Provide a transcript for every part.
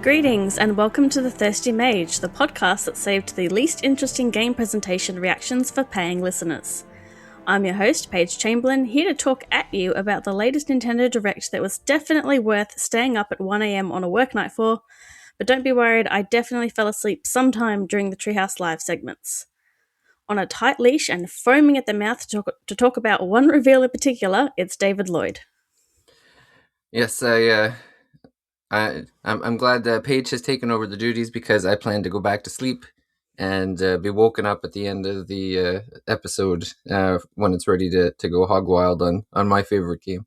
Greetings and welcome to The Thirsty Mage, the podcast that saved the least interesting game presentation reactions for paying listeners. I'm your host, Paige Chamberlain, here to talk at you about the latest Nintendo Direct that was definitely worth staying up at 1am on a work night for, but don't be worried, I definitely fell asleep sometime during the Treehouse Live segments. On a tight leash and foaming at the mouth to talk about one reveal in particular, it's David Lloyd. Yes, I'm glad that Paige has taken over the duties because I plan to go back to sleep and be woken up at the end of the episode when it's ready to go hog wild on my favorite game.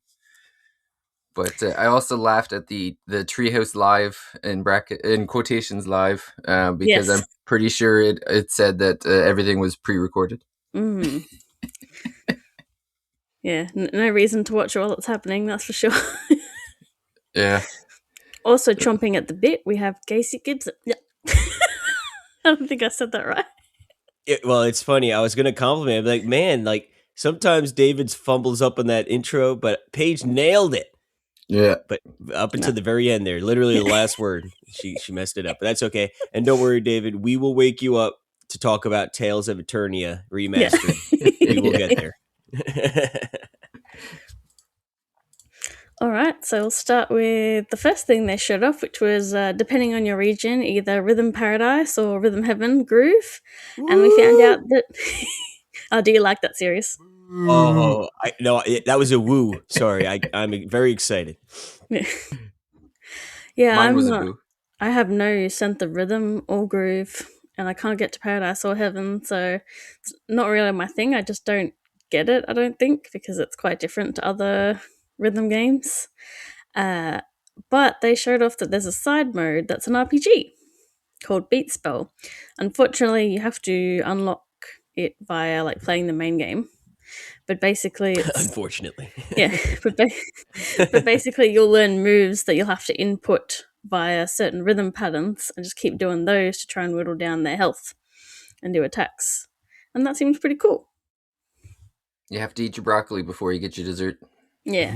But I also laughed at the Treehouse Live in quotations live because yes. I'm pretty sure it said that everything was pre-recorded. Mm. Yeah, no reason to watch all that's happening, that's for sure. Yeah. Also chomping at the bit, we have Casey Gibson. Yeah. I don't think I said that right. Well, it's funny. I was going to compliment him. Like, man, like sometimes David's fumbles up on that intro, but Paige nailed it. Yeah. But up until the very end there, literally the last word, she messed it up. But that's okay. And don't worry, David, we will wake you up to talk about Tales of Eternia remastered. Yeah. We will get there. All right, so we'll start with the first thing they showed off, which was, depending on your region, either Rhythm Paradise or Rhythm Heaven Groove. Woo! And we found out that... Oh, do you like that series? Oh, that was a woo. Sorry, I'm very excited. Yeah, Mine was a woo. I have no sense of rhythm or groove, and I can't get to Paradise or Heaven, so it's not really my thing. I just don't get it, I don't think, because it's quite different to other rhythm games. But they showed off that there's a side mode that's an RPG called Beat Spell. Unfortunately, you have to unlock it via like playing the main game. But basically it's... Unfortunately. Yeah. But basically you'll learn moves that you'll have to input via certain rhythm patterns and just keep doing those to try and whittle down their health and do attacks. And that seems pretty cool. You have to eat your broccoli before you get your dessert. Yeah.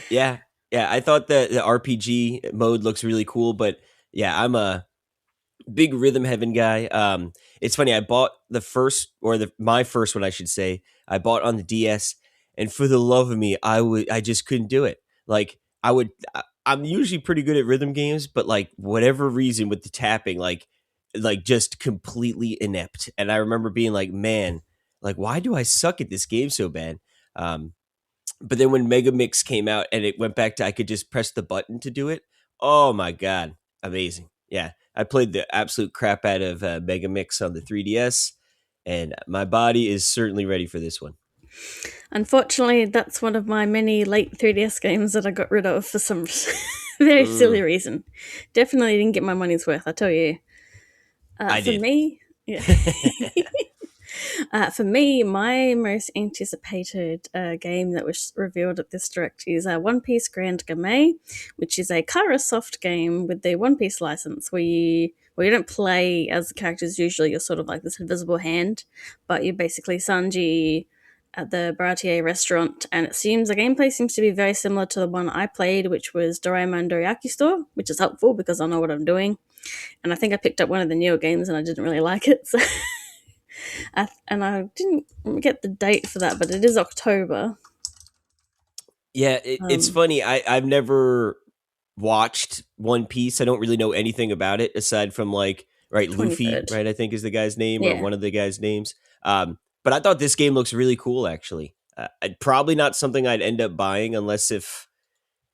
Yeah. I thought that the RPG mode looks really cool, but yeah, I'm a big Rhythm Heaven guy. It's funny, I bought my first one, I should say. I bought on the DS, and for the love of me, I just couldn't do it. Like I'm usually pretty good at rhythm games, but like whatever reason with the tapping, like just completely inept. And I remember being like, man, like why do I suck at this game so bad? But then when Mega Mix came out and it went back to I could just press the button to do it. Oh my God. Amazing. Yeah. I played the absolute crap out of Mega Mix on the 3DS, and my body is certainly ready for this one. Unfortunately, that's one of my many late 3DS games that I got rid of for some very silly reason. Definitely didn't get my money's worth, I tell you. I did. Yeah. For me, my most anticipated game that was revealed at this Direct is One Piece Grand Game, which is a Karasoft game with the One Piece license where you don't play as the characters usually. You're sort of like this invisible hand, but you're basically Sanji at the Baratier restaurant, and the gameplay seems to be very similar to the one I played, which was Doraemon Dorayaki Store, which is helpful because I know what I'm doing. And I think I picked up one of the newer games and I didn't really like it, so... and I didn't get the date for that, but it is October. Yeah, it's funny. I've never watched One Piece. I don't really know anything about it aside from like, right, 23rd. Luffy, right, I think is the guy's name, or one of the guys' names. But I thought this game looks really cool, actually. Probably not something I'd end up buying unless if,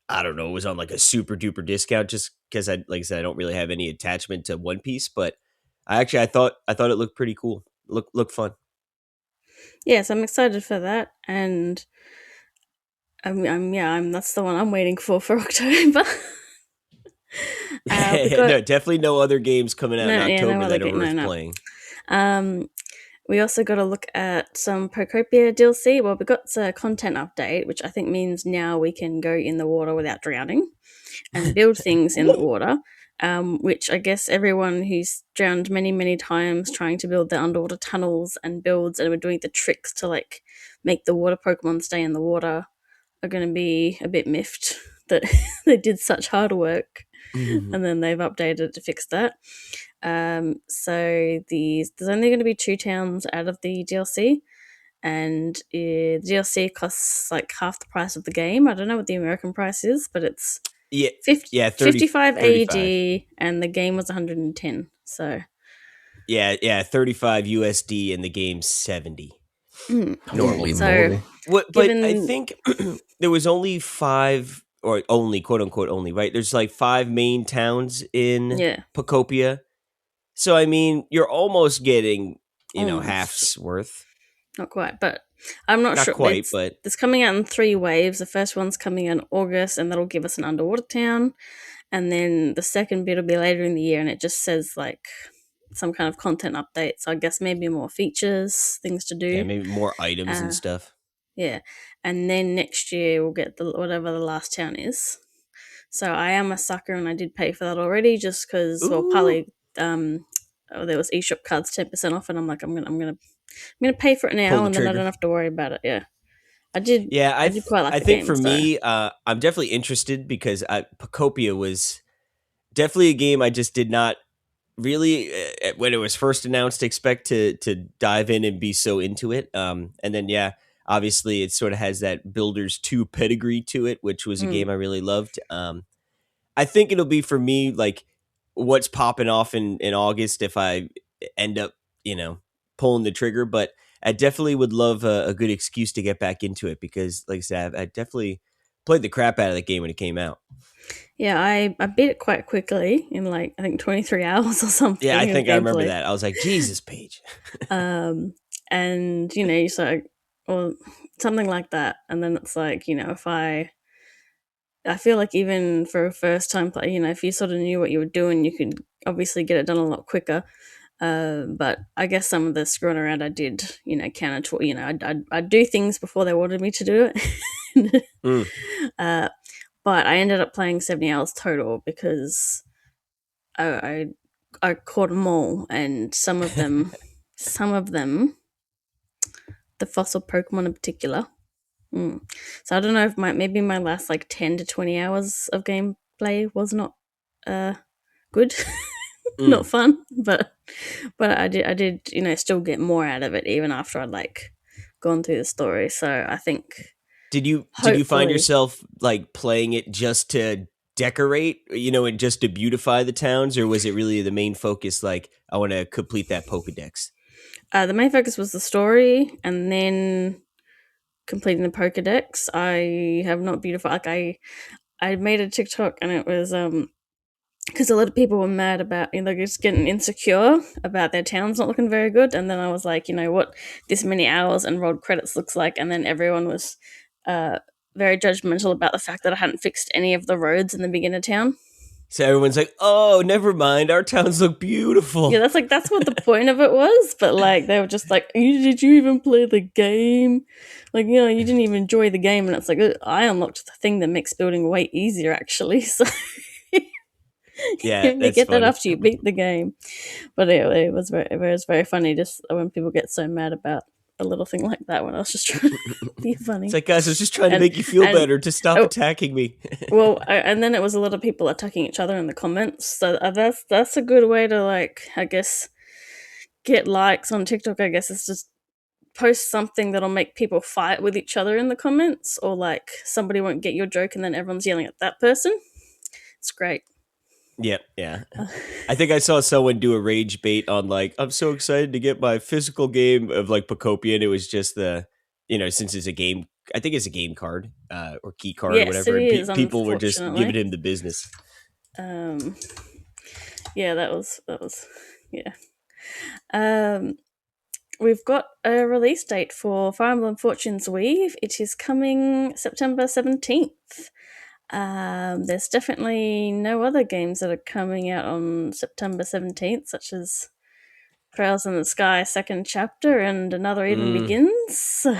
I don't know, it was on like a super duper discount, just because like I said, I don't really have any attachment to One Piece, but I thought it looked pretty cool. Look fun. Yes, I'm excited for that, and that's the one I'm waiting for October. No, definitely no other games coming out in October that are worth playing. We also got to look at some Pocopia DLC. Well, we got a content update, which I think means now we can go in the water without drowning and build things in the water. Which I guess everyone who's drowned many, many times trying to build the underwater tunnels and builds and were doing the tricks to like make the water Pokemon stay in the water are going to be a bit miffed that they did such hard work and then they've updated to fix that. So there's only going to be 2 towns out of the DLC, and the DLC costs like half the price of the game. I don't know what the American price is, but it's Yeah, 50, yeah, 55 35. AED, and the game was 110. So Yeah, 35 USD and the game 70 normal. Holy So- moly. What? But I given- think there was only 5, or only, quote unquote, only, right? There's like 5 main towns in yeah, Pocopia. So, I mean, you're almost getting, Almost. half's worth. not quite, but I'm not Not sure. quite, but it's coming out in 3 waves. The first one's coming in August, and that'll give us an underwater town. And then the second bit will be later in the year, and it just says like some kind of content update. So I guess maybe more features, things to do. yeah, maybe more items and stuff. Yeah. And then next year we'll get whatever the last town is. So I am a sucker, and I did pay for that already, just because partly there was eShop cards 10% off, and I'm like I'm gonna pay for it now, Pull the and then I trigger. don't have to worry about it. Yeah. I did. Yeah, I did quite like I the think game, for so- me, I'm definitely interested because Pocopia was definitely a game I just did not really, when it was first announced, expect to dive in and be so into it. And then, yeah, obviously it sort of has that Builders 2 pedigree to it, which was a game I really loved. I think it'll be for me like what's popping off in August if I end up, pulling the trigger. But I definitely would love a good excuse to get back into it because, like I said, I definitely played the crap out of that game when it came out. Yeah, I beat it quite quickly in like I think 23 hours or something. Yeah, I of think I remember gameplay. that. I was like, Jesus, Paige. And so or something like that, and then it's like if I feel like even for a first time play, if you sort of knew what you were doing, you could obviously get it done a lot quicker. But I guess some of the screwing around I did, counted to, I'd do things before they wanted me to do it. But I ended up playing 70 hours total because I caught them all, and some of them, the fossil Pokemon in particular. So I don't know if maybe my last like 10 to 20 hours of gameplay was not good, not fun, but I did still get more out of it even after I'd like gone through the story. So I think Did you hopefully- find yourself like playing it just to decorate, and just to beautify the towns, or was it really the main focus? Like, I want to complete that Pokedex. The main focus was the story, and then completing the Pokedex. I have not beautified. Like I made a TikTok, and it was because a lot of people were mad about just getting insecure about their towns not looking very good, and then I was like, what this many hours and rolled credits looks like, and then everyone was very judgmental about the fact that I hadn't fixed any of the roads in the beginner town. So everyone's like, "Oh, never mind. Our towns look beautiful." Yeah, that's what the point of it was. But like, they were just like, "Did you even play the game? Like, you didn't even enjoy the game." And it's like, I unlocked the thing that makes building way easier, actually. So Yeah, you that's get funny. that after you beat the game. But it was very funny just when people get so mad about a little thing like that when I was just trying to be funny. It's like, guys, I was just trying to And- make you feel and- better to stop attacking me. Well, and then it was a lot of people attacking each other in the comments. So that's a good way to I guess get likes on TikTok. I guess is just post something that'll make people fight with each other in the comments, or like somebody won't get your joke and then everyone's yelling at that person. It's great. Yep, yeah. I think I saw someone do a rage bait on like, I'm so excited to get my physical game of like Pocopia, and it was just the, since it's a game, I think it's a game card or key card or Yes, whatever. it And is, people were just unfortunately. giving him the business. Yeah, that was yeah. We've got a release date for Fire Emblem Fortune's Weave. It is coming September 17th. There's definitely no other games that are coming out on September 17th, such as Trails in the Sky second chapter and Another Eden Begins. So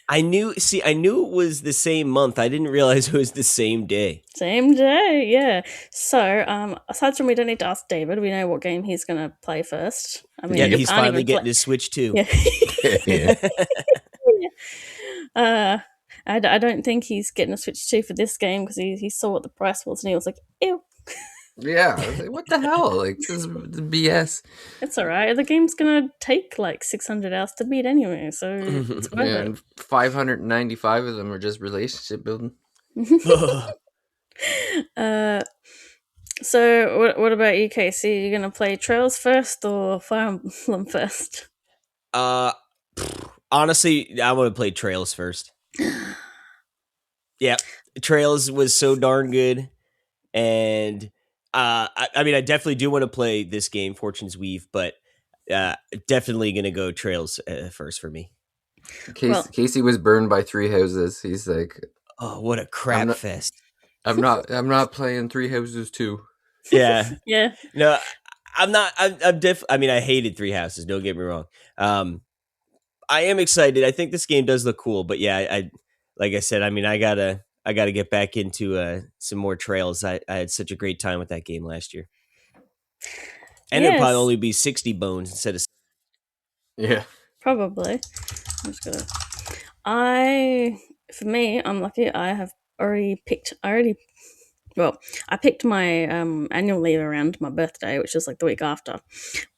I knew it was the same month. I didn't realize it was the same day. same day, yeah. So, aside from we don't need to ask David, we know what game he's gonna play first. I mean, Yeah, he he's can't finally even getting play. his Switch too. Yeah. Yeah. I don't think he's getting a Switch 2 for this game because he saw what the price was and he was like, ew. Yeah, I was like, what the hell? Like, this is BS. It's alright. The game's gonna take like 600 hours to beat anyway, so it's worth Yeah, it. and 595 of them are just relationship building. So what about you, Casey? Are you gonna play Trails first or Fire Emblem first? Honestly, I want to play Trails first. Yeah, Trails was so darn good, and I mean, I definitely do want to play this game, Fortune's Weave, but definitely gonna go Trails first for me. Casey was burned by 3 houses. He's like, Oh, what a I'm crap not, fest! I'm not playing 3 houses too. Yeah, Yeah. no, I'm not. I'm I mean, I hated Three Houses. Don't get me wrong. I am excited. I think this game does look cool, but yeah, I like I said, I mean, I gotta get back into some more Trails. I had such a great time with that game last year, and it'll probably Yes. only be 60 bones instead of. Yeah. Probably. I'm just gonna. For me, I'm lucky. I picked my annual leave around my birthday, which is like the week after.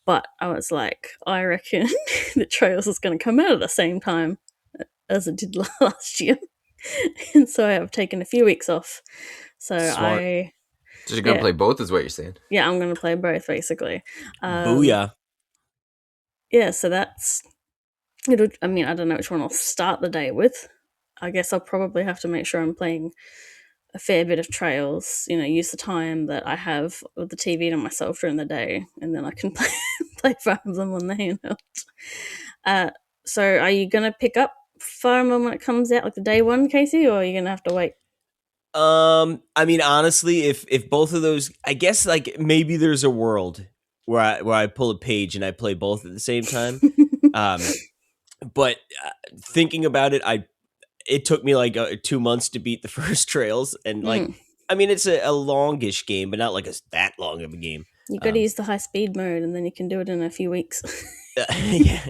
But I was like, I reckon the Trails is going to come out at the same time as it did last year, and so I've taken a few weeks off. So Smart. So you're gonna play both, is what you're saying? Yeah, I'm going to play both basically. Booyah! Yeah, so that's. I don't know which one I'll start the day with. I guess I'll probably have to make sure I'm playing a fair bit of Trails, use the time that I have with the TV to myself during the day, and then I can play Fire Emblem on the handheld. So are you going to pick up Fire Emblem when it comes out, like the day one, Casey, or are you going to have to wait? I mean, honestly, if both of those, I guess, like, maybe there's a world where I pull a Paige and I play both at the same time. But thinking about it, it took me like 2 months to beat the first Trails, and like, I mean, it's a longish game, but not like that long of a game. You got to use the high speed mode, and then you can do it in a few weeks.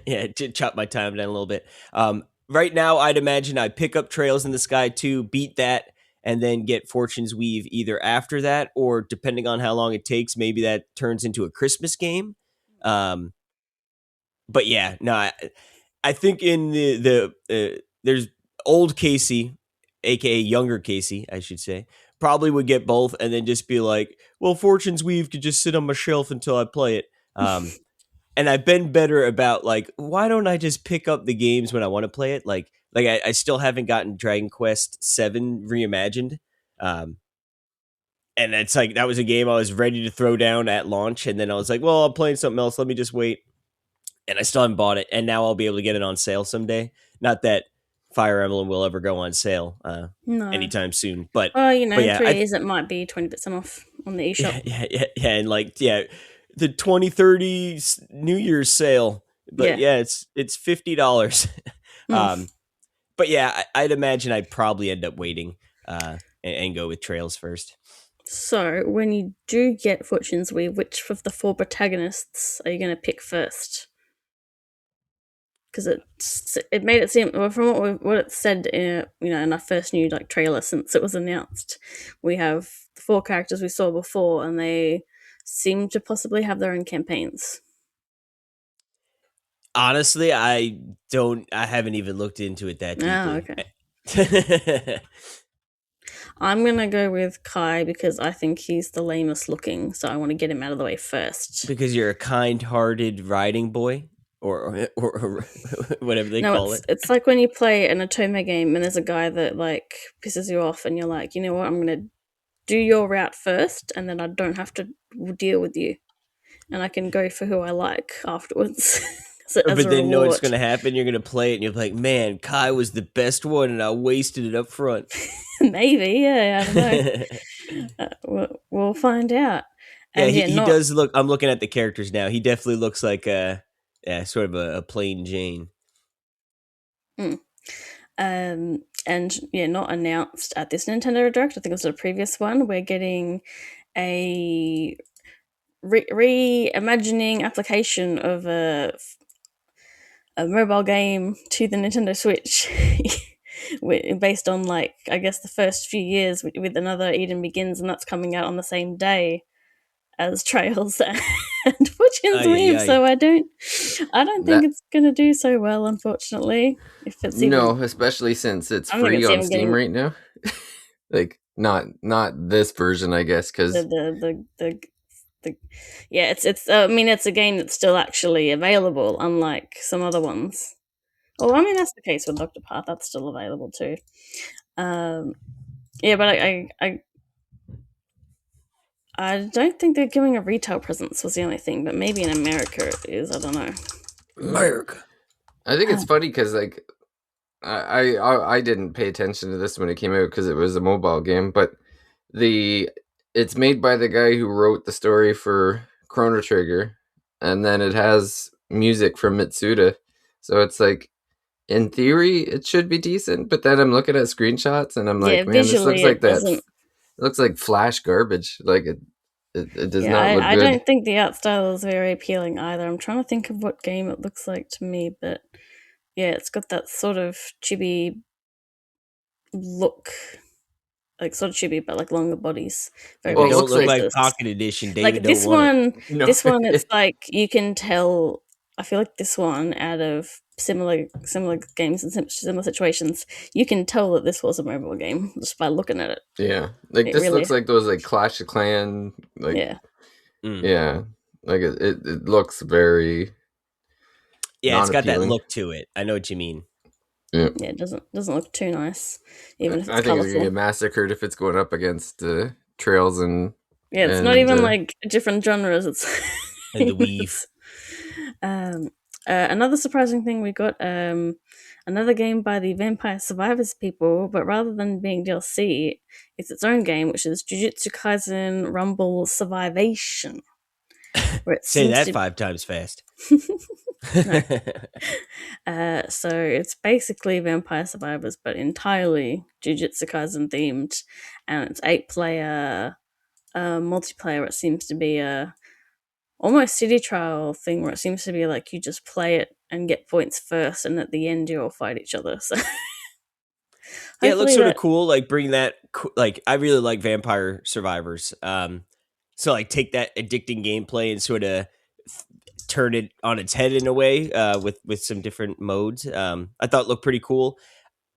Yeah, to chop my time down a little bit. Right now, I'd imagine I pick up Trails in the Sky 2, beat that, and then get Fortune's Weave either after that, or depending on how long it takes, maybe that turns into a Christmas game. But yeah, no, I think in there's old Casey, aka younger Casey, I should say, probably would get both and then just be like, well, Fortune's Weave could just sit on my shelf until I play it. And I've been better about like, why don't I just pick up the games when I want to play it? Like I still haven't gotten Dragon Quest VII Reimagined. And it's like, that was a game I was ready to throw down at launch. And then I was like, well, I'm playing something else. Let me just wait. And I still haven't bought it. And now I'll be able to get it on sale someday. Not that Fire Emblem will ever go on sale anytime soon. But, well, but yeah, 3 years it might be 20% off on the eShop. Yeah. And like, yeah, the 2030 New Year's sale. But yeah, it's $50. But yeah, I'd imagine I'd probably end up waiting and go with Trails first. So, when you do get Fortune's Weave, which of the 4 protagonists are you going to pick first? Because it made it seem, from what it said, in our first new trailer since it was announced, we have the 4 characters we saw before, and they seem to possibly have their own campaigns. Honestly, I haven't even looked into it that deeply. Oh, okay. I'm going to go with Kai because I think he's the lamest looking, so I want to get him out of the way first. Because you're a kind-hearted riding boy? Or whatever they call it. It's like when you play an Otome game and there's a guy that like pisses you off and you're like, you know what, I'm going to do your route first and then I don't have to deal with you. And I can go for who I like afterwards. But then you know what's going to happen? You're going to play it and you're like, man, Kai was the best one and I wasted it up front. Maybe, yeah, I don't know. We'll find out. Yeah, he does look, I'm looking at the characters now. He definitely looks like Yeah, sort of a plain Jane. And yeah, not announced at this Nintendo Direct. I think it was the previous one. We're getting a reimagining application of a mobile game to the Nintendo Switch, based on, like, I guess the first few years with another Eden Begins, and that's coming out on the same day as Trails and Fortune's Ay, ay, Wave. ay. So I don't think That it's gonna do so well, unfortunately. If it's even, no, especially since it's I don't think free it's on even Steam getting right now. Like not this version, I guess, the because the yeah, it's I mean, it's a game that's still actually available, unlike some other ones. Well, I mean, that's the case with Doctor Path. That's still available too. Yeah, but I don't think they're giving a retail presence, was the only thing. But maybe in America it is. I don't know. America. I think it's funny because like I didn't pay attention to this when it came out because it was a mobile game, but it's made by the guy who wrote the story for Chrono Trigger, and then it has music from Mitsuda, so it's like in theory it should be decent. But then I'm looking at screenshots and I'm Yeah, like, man, this looks visually like it that. doesn't. It looks like Flash garbage. Like it does Yeah, not look I good. don't think the art style is very appealing either. I'm trying to think of what game it looks like to me, but yeah, it's got that sort of chibi look, like sort of chibi, but like longer bodies, very If it Well, it very don't looks look like like stylized. Pocket Edition, David Like don't want it. no. this one, it's like you can tell. I feel like this one, out of similar games and similar situations, you can tell that this was a mobile game just by looking at it. Yeah, like It this really, looks like those like Clash of Clan, like yeah, Mm. yeah, like it looks very Yeah, it's non got that appealing. look to it. I know what you mean. Yeah. yeah. It doesn't look too nice, even if it's I think it's gonna colorful. get massacred if it's going up against Trails Yeah, it's not and even like different genres. And the weave. It's um, another surprising thing we got another game by the Vampire Survivors people, but rather than being DLC, it's its own game, which is Jujutsu Kaisen Rumble Survivation, where it Say seems that to 5 times fast. no. So it's basically Vampire Survivors, but entirely Jujutsu Kaisen themed, and it's 8-player multiplayer. It seems to be a almost city trial thing where it seems to be like you just play it and get points first, and at the end you all fight each other. So Yeah, it looks hopefully sort of that, cool. Like bring that, like I really like Vampire Survivors. So like take that addicting gameplay and sort of turn it on its head in a way, with some different modes. I thought it looked pretty cool.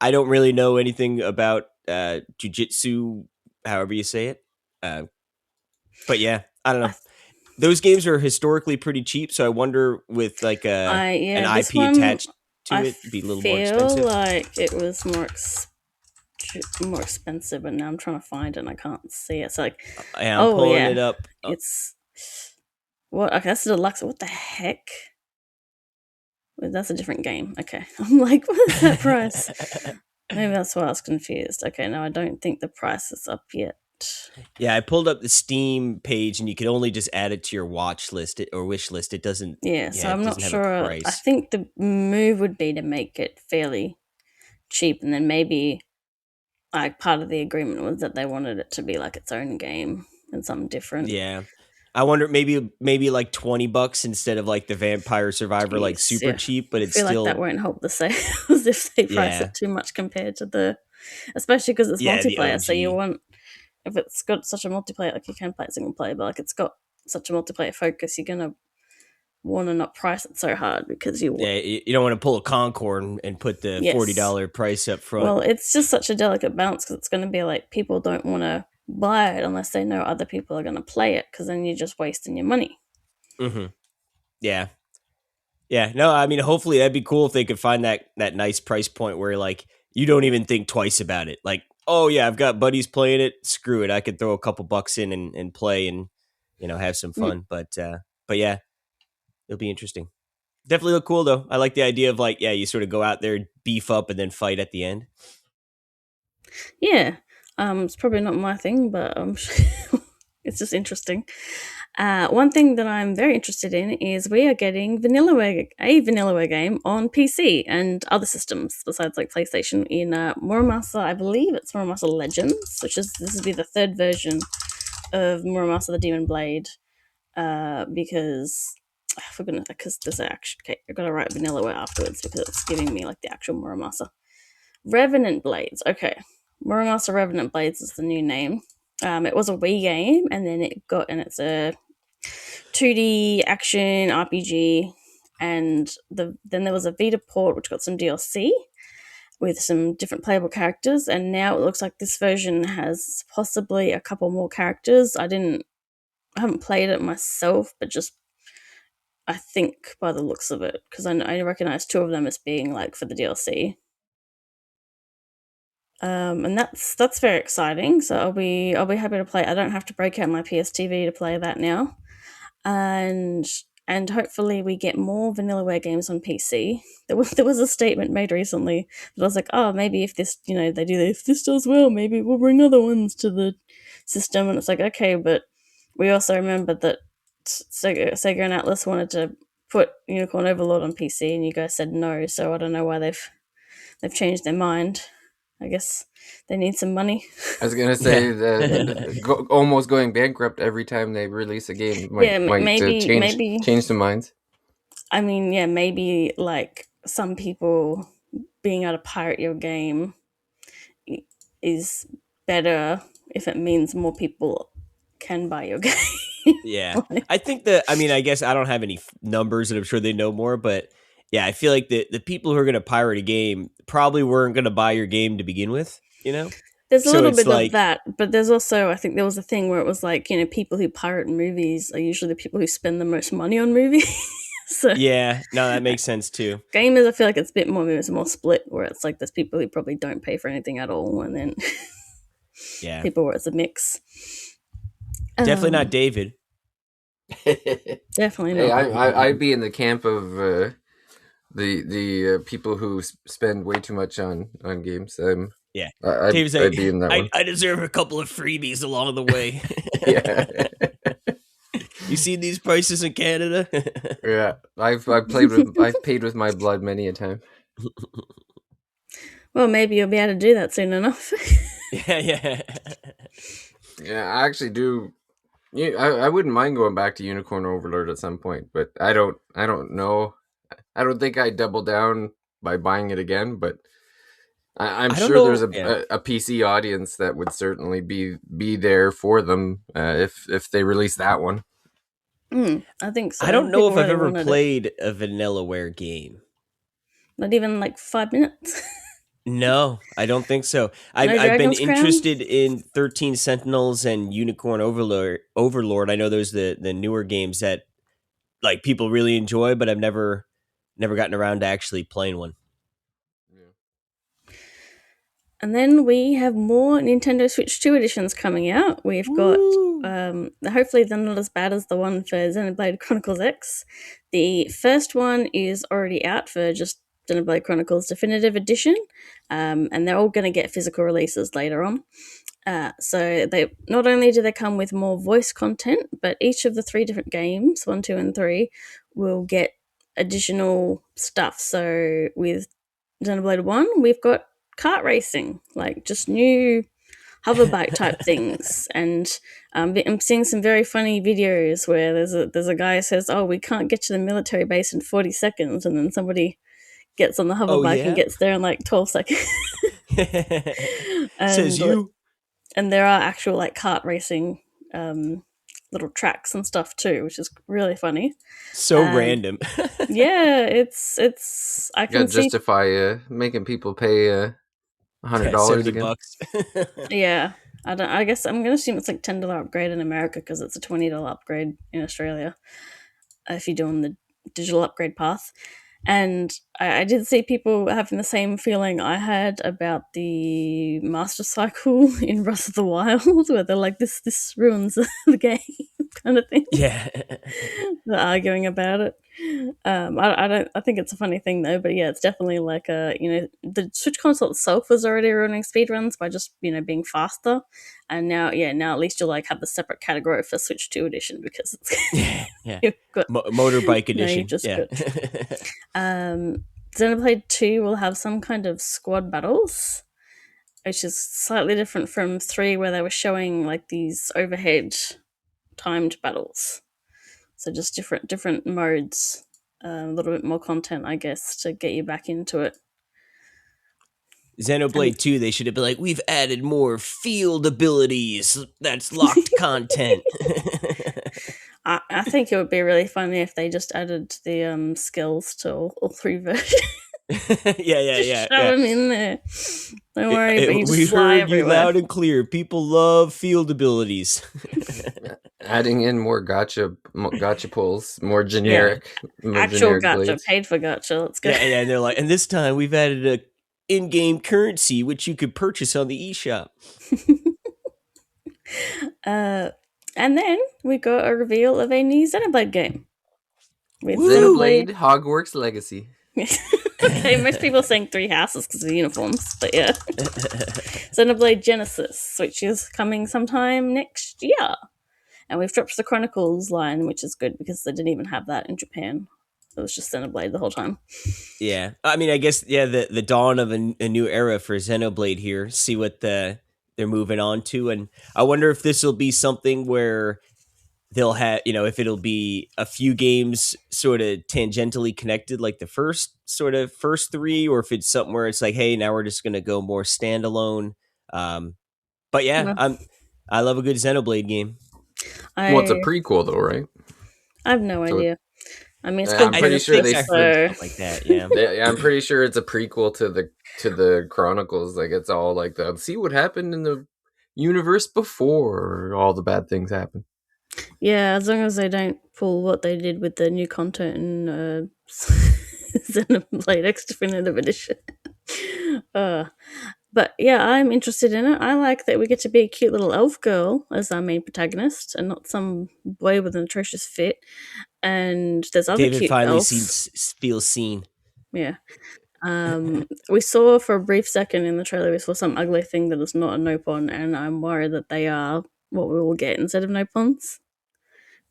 I don't really know anything about jujitsu, however you say it. But yeah, I don't know. I, Those games are historically pretty cheap, so I wonder with like an this IP one attached to I it, it'd be a little more feel expensive. like it was more expensive, but now I'm trying to find it and I can't see it. It's like, Yeah, I'm oh pulling yeah, it up. it's what? Okay, that's the deluxe. What the heck? Wait, that's a different game. Okay, I'm like, what is that price? Maybe that's why I was confused. Okay, no, I don't think the price is up yet. Yeah, I pulled up the Steam page, and you can only just add it to your watch list or wish list. It doesn't. Yeah, so Yeah, it I'm not doesn't have a sure. I price. think the move would be to make it fairly cheap, and then maybe like part of the agreement was that they wanted it to be like its own game and something different. Yeah, I wonder maybe like $20 instead of like the Vampire Survivor, like Jeez, super yeah. cheap, but I it's feel like that still won't help the sales if they price yeah it too much compared to the, especially because it's yeah the multiplayer. So you OG. want, if it's got such a multiplayer, like you can play it single player, but like it's got such a multiplayer focus, you're gonna want to not price it so hard because you Yeah, you don't want to pull a Concord and put the yes. $40 price up front. Well, it's just such a delicate balance because it's going to be like people don't want to buy it unless they know other people are going to play it, because then you're just wasting your money. Mm-hmm. Yeah. Yeah, no, I mean, hopefully that'd be cool if they could find that nice price point where like you don't even think twice about it. Like, oh yeah, I've got buddies playing it. Screw it, I could throw a couple bucks in and play and have some fun. But yeah, it'll be interesting. Definitely look cool though. I like the idea of like you sort of go out there, beef up, and then fight at the end. Yeah, it's probably not my thing, but it's just interesting. One thing that I'm very interested in is we are getting a Vanillaware game on PC and other systems besides like PlayStation in Muramasa. I believe it's Muramasa Legends, this will be the third version of Muramasa the Demon Blade. Because for goodness, because there's actually okay, I gotta write Vanillaware afterwards because it's giving me like the actual Muramasa. Revenant Blades. Okay, Muramasa Revenant Blades is the new name. It was a Wii game, and then it's a 2D action RPG, and then there was a Vita port which got some DLC with some different playable characters, and now it looks like this version has possibly a couple more characters. I haven't played it myself, but just I think by the looks of it, because I recognize two of them as being like for the DLC. And that's very exciting. So I'll be happy to play. I don't have to break out my PSTV to play that now, and hopefully we get more Vanillaware games on PC. There was a statement made recently that I was like, oh, maybe if this if this does well, maybe we'll bring other ones to the system. And it's like, okay, but we also remember that Sega and Atlas wanted to put Unicorn Overlord on PC, and you guys said no. So I don't know why they've changed their mind. I guess they need some money. I was gonna say that almost going bankrupt every time they release a game might change some minds. I mean, yeah, maybe like some people being able to pirate your game is better if it means more people can buy your game. Yeah, I think that. I mean, I guess I don't have any numbers, and I'm sure they know more. But yeah, I feel like the people who are going to pirate a game probably weren't going to buy your game to begin with. There's a little bit of that, but there's also, I think there was a thing where it was like, people who pirate movies are usually the people who spend the most money on movies. So yeah, no, that makes sense too. Gamers, I feel like it's more split, where it's like there's people who probably don't pay for anything at all, and then yeah, people where it's a mix. Definitely not David. Definitely not. Hey, I'd be in the camp of the people who spend way too much on games. Yeah, I'd be in that one. I deserve a couple of freebies along the way. Yeah. You seen these prices in Canada? Yeah, I've paid with my blood many a time. Well, maybe you'll be able to do that soon enough. Yeah. I actually do. I wouldn't mind going back to Unicorn Overlord at some point, but I don't know. I don't think I'd double down by buying it again, but I'm sure there's a PC audience that would certainly be there for them if they release that one. I think so. I don't know if I've ever played a Vanillaware game. Not even like 5 minutes. No, I don't think so. I've been interested in 13 Sentinels and Unicorn Overlord. I know those the newer games that like people really enjoy, but I've never gotten around to actually playing one. And then we have more Nintendo Switch 2 editions coming out. We've got, hopefully they're not as bad as the one for Xenoblade Chronicles X. The first one is already out for just Xenoblade Chronicles Definitive Edition, and they're all going to get physical releases later on. So they not only do they come with more voice content, but each of the 3 different games, 1, 2, and 3, will get additional stuff. So with Xenoblade 1, we've got kart racing, like just new hoverbike type things, and I'm seeing some very funny videos where there's a guy who says, "Oh, we can't get to the military base in 40 seconds," and then somebody gets on the hoverbike and gets there in like 12 seconds. Says you. And there are actual like kart racing little tracks and stuff too, which is really funny. So random. Yeah, it's I can justify making people pay $100 again. $70. Yeah, I guess I'm gonna assume it's like $10 upgrade in America because it's a $20 upgrade in Australia if you're doing the digital upgrade path. And I did see people having the same feeling I had about the Master Cycle in Breath of the Wild, where they're like, this ruins the game kind of thing. Yeah. They're arguing about it. I don't. I think it's a funny thing though, but yeah, it's definitely like the Switch console itself was already running speedruns by just being faster, and now now at least you'll like have a separate category for Switch 2 edition because it's Yeah. you've got Motorbike you edition. just Yeah. got Xenoblade 2 will have some kind of squad battles, which is slightly different from 3 where they were showing like these overhead timed battles. So just different modes, a little bit more content, I guess, to get you back into it. Xenoblade 2, they should have been like, we've added more field abilities. That's locked content. I think it would be really funny if they just added the skills to all 3 versions. Yeah. Show them in there. Don't worry, but you just We fly heard everywhere. you loud and clear. People love field abilities. Adding in more gotcha pulls, more generic, Actual gotcha, blades. paid for gotcha. Let's go. Yeah, and they're like, and this time we've added a in-game currency which you could purchase on the eShop. And then we got a reveal of a new Xenoblade game. With Xenoblade Hogwarts Legacy. Okay, most people are saying 3 houses because of the uniforms, but yeah. Xenoblade Genesis, which is coming sometime next year. And we've dropped the Chronicles line, which is good because they didn't even have that in Japan. It was just Xenoblade the whole time. Yeah. I mean, I guess, the dawn of a new era for Xenoblade here. See what they're moving on to. And I wonder if this will be something where they'll have, if it'll be a few games sort of tangentially connected like the first 3, or if it's something where it's like, hey, now we're just going to go more standalone. But yeah, I love a good Xenoblade game. Well, it's a prequel though, right? I have no idea. I mean, it's I'm pretty sure they said like that. Yeah. Yeah, I'm pretty sure it's a prequel to the Chronicles. Like it's all like see what happened in the universe before all the bad things happen. Yeah, as long as they don't pull what they did with the new content in Xenoblade X Definitive Edition. But yeah, I'm interested in it. I like that we get to be a cute little elf girl as our main protagonist and not some boy with an atrocious fit. And there's other David cute finally elves. feels seen. Yeah. We saw for a brief second in the trailer, we saw some ugly thing that is not a Nopon, and I'm worried that they are what we will get instead of Nopons.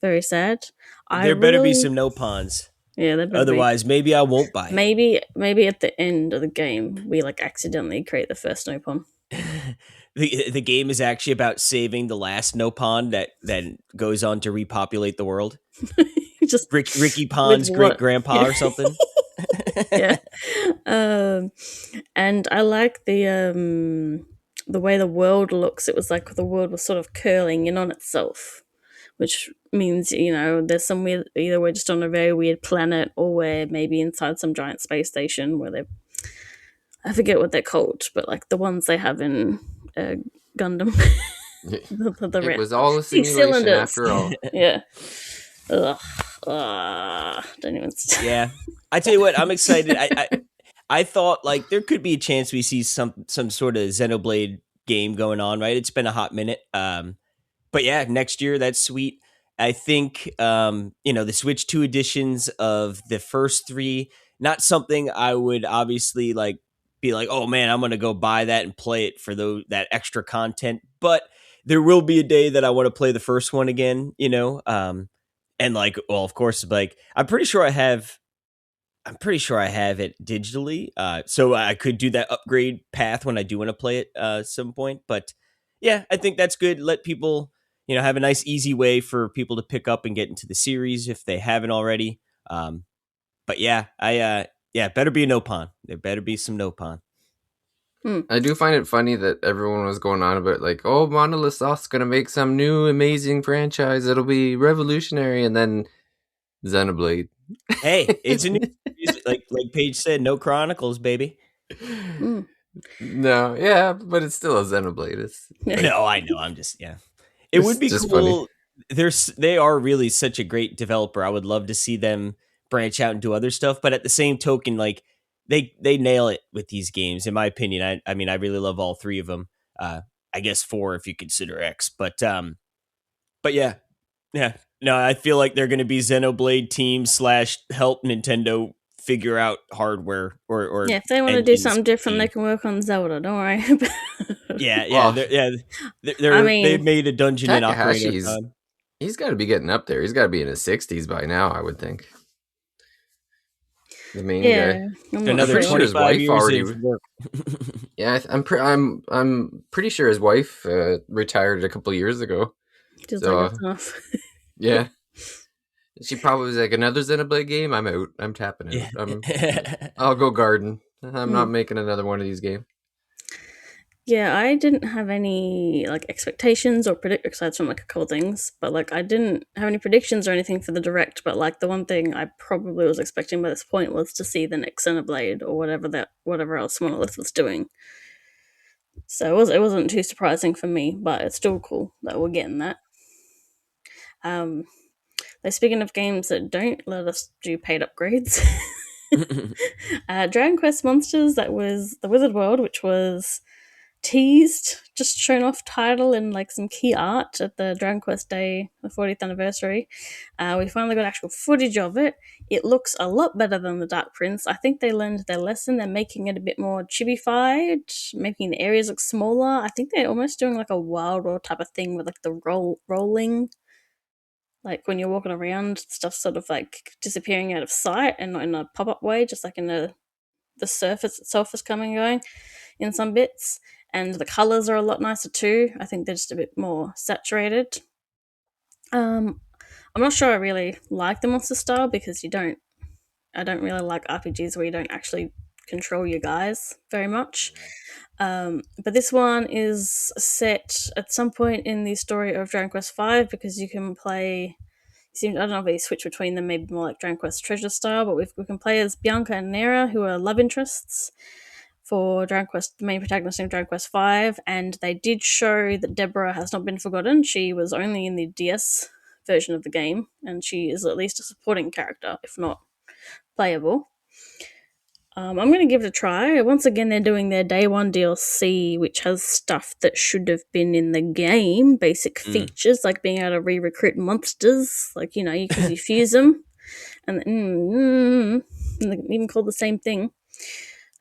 Very sad. There better be some Nopons. Yeah, otherwise maybe I won't buy it. Maybe at the end of the game we like accidentally create the first Nopon. The game is actually about saving the last Nopon that then goes on to repopulate the world. Just Ricky Pon's great grandpa or something. Yeah. And I like the way the world looks. It was like the world was sort of curling in on itself, which means, there's some weird, either we're just on a very weird planet or we're maybe inside some giant space station where they're, I forget what they're called, but like the ones they have in Gundam. It was all a simulation after all. Yeah. Ugh. Don't even. Yeah. I tell you what, I'm excited. I thought like there could be a chance we see some sort of Xenoblade game going on, right? It's been a hot minute. But yeah, next year, that's sweet. I think, the Switch 2 editions of the first 3, not something I would obviously like be like, oh man, I'm going to go buy that and play it for that extra content. But there will be a day that I want to play the first one again, and like, well, of course, like I'm pretty sure I have it digitally. So I could do that upgrade path when I do want to play it at some point. But yeah, I think that's good. Let people, have a nice, easy way for people to pick up and get into the series if they haven't already. But yeah, better be a Nopon. There better be some Nopon. I do find it funny that everyone was going on about like, oh, Monolith Soft's gonna make some new amazing franchise. It'll be revolutionary, and then Xenoblade. Hey, it's a new like Paige said, no Chronicles, baby. No, yeah, but it's still a Xenoblade. It's no, I know. I'm just It would be cool. Funny. They are really such a great developer. I would love to see them branch out and do other stuff. But at the same token, like they nail it with these games, in my opinion. I mean, I really love all 3 of them. I guess 4 if you consider X. But yeah, Yeah. No, I feel like they're going to be Xenoblade team / help Nintendo figure out hardware or Yeah, if they want to do engines. something different, they can work on Zelda. Don't worry. Yeah. Well, I They mean, made a dungeon in Ocarina of Takahashi's Time. he's got to be getting up there. He's got to be in his 60s by now, I would think. The main guy. yeah, I'm not I'm Another pretty sure sure. his 25 wife years already. of work. Yeah, I'm pretty sure his wife retired a couple years ago. Just like So that's enough. yeah, she probably was like, another Xenoblade game. I'm out. I'm tapping out. Yeah. I'll go garden. I'm Hmm. not making another one of these games. Yeah, I didn't have any like expectations or predict aside from like a couple things, but like I didn't have any predictions or anything for the direct. But like the one thing I probably was expecting by this point was to see the next Xenoblade or whatever else Monolith was doing. So it wasn't too surprising for me, but it's still cool that we're getting that. Um, though speaking of games that don't let us do paid upgrades, Dragon Quest Monsters, that was the Wizard World, which was teased, just shown off title and like some key art at the Dragon Quest Day, the 40th anniversary. We finally got actual footage of it. It looks a lot better than the Dark Prince. I think they learned their lesson. They're making it a bit more chibified, making the areas look smaller. I think they're almost doing like a Wild World type of thing with like the rolling, like when you're walking around, stuff sort of like disappearing out of sight and not in a pop up way, just like in the surface itself is coming and going in some bits. And the colors are a lot nicer too. I think they're just a bit more saturated. I'm not sure I really like the monster style because I don't really like RPGs where you don't actually control your guys very much. But this one is set at some point in the story of Dragon Quest V because you can play. I don't know if they switch between them, maybe more like Dragon Quest Treasure style, but we can play as Bianca and Nera, who are love interests for Dragon Quest, the main protagonist in Dragon Quest V, and they did show that Deborah has not been forgotten. She was only in the DS version of the game, and she is at least a supporting character, if not playable. I'm going to give it a try. Once again, they're doing their Day 1 DLC, which has stuff that should have been in the game, basic features, like being able to re-recruit monsters, like, because you fuse them, and they can even call the same thing.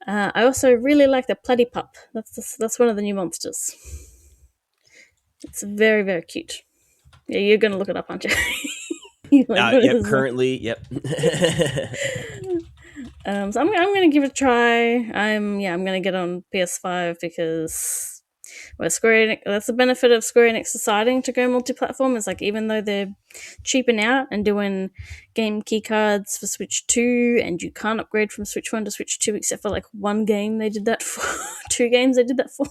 I also really like the Platypup. That's one of the new monsters. It's very, very cute. Yeah, you're going to look it up, aren't you? Yep, currently, yep. So I'm going to give it a try. I'm going to get on PS5 because Square Enix, that's the benefit of Square Enix deciding to go multi-platform. Is like even though they're cheaping out and doing game keycards for Switch 2, and you can't upgrade from Switch 1 to Switch 2 except for like one game they did that for, 2 games they did that for.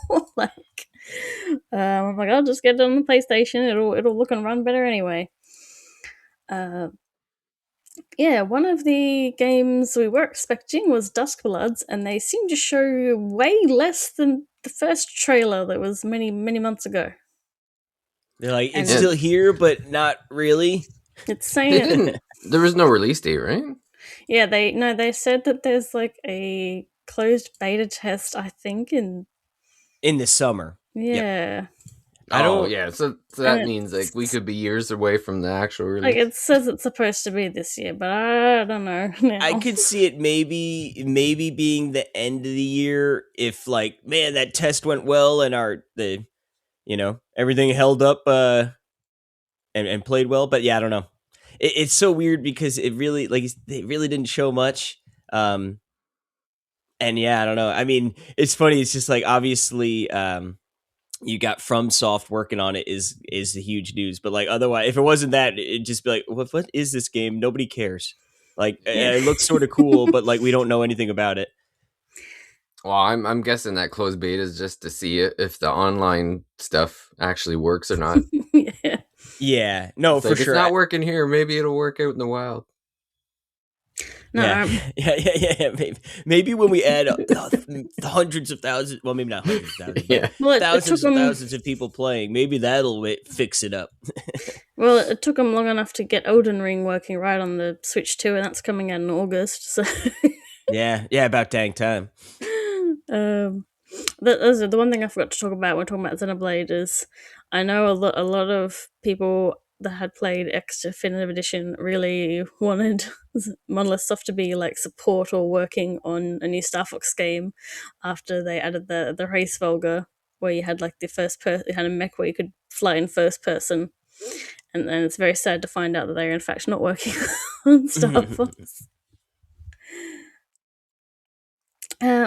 I'm like, I'll just get it on the PlayStation. It'll look and run better anyway. One of the games we were expecting was Duskbloods, and they seem to show way less than the first trailer that was many, many months ago. They're like, it's still here, but not really. It's saying there was no release date, right? Yeah, they said that there's like a closed beta test, I think, in the summer. Yeah. Yep. So that means like we could be years away from the actual release. Like it says it's supposed to be this year, but I don't know now. I could see it maybe being the end of the year if like, man, that test went well and everything held up and played well. But yeah, I don't know. It's so weird because it really didn't show much. And yeah, I don't know. I mean, it's funny. It's just like obviously. You got FromSoft working on it is the huge news, but like otherwise, if it wasn't that, it'd just be like, what is this game? Nobody cares. Like it looks sort of cool, but like we don't know anything about it. Well, I'm guessing that closed beta is just to see if the online stuff actually works or not. Yeah, no, it's for sure. It's not working here. Maybe it'll work out in the wild. No, yeah. Maybe when we add hundreds of thousands, well, maybe not hundreds of thousands, but thousands of people playing, maybe that'll fix it up. Well, it took them long enough to get Elden Ring working right on the Switch 2, and that's coming out in August. So yeah, about dang time. The one thing I forgot to talk about when talking about Xenoblade is I know a lot of people that had played X Definitive Edition really wanted Monolith Soft to be like support or working on a new Star Fox game after they added the race Volga, where you had like the you had a mech where you could fly in first person, and then it's very sad to find out that they're in fact not working on Star Fox.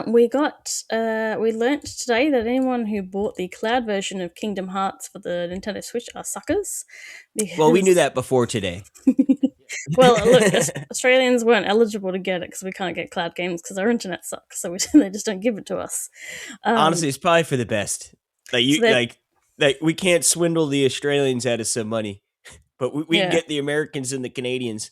We learnt today that anyone who bought the cloud version of Kingdom Hearts for the Nintendo Switch are suckers. Well, we knew that before today. Well, look, Australians weren't eligible to get it because we can't get cloud games because our internet sucks, so they just don't give it to us. Honestly, it's probably for the best. Like we can't swindle the Australians out of some money, but we can get the Americans and the Canadians.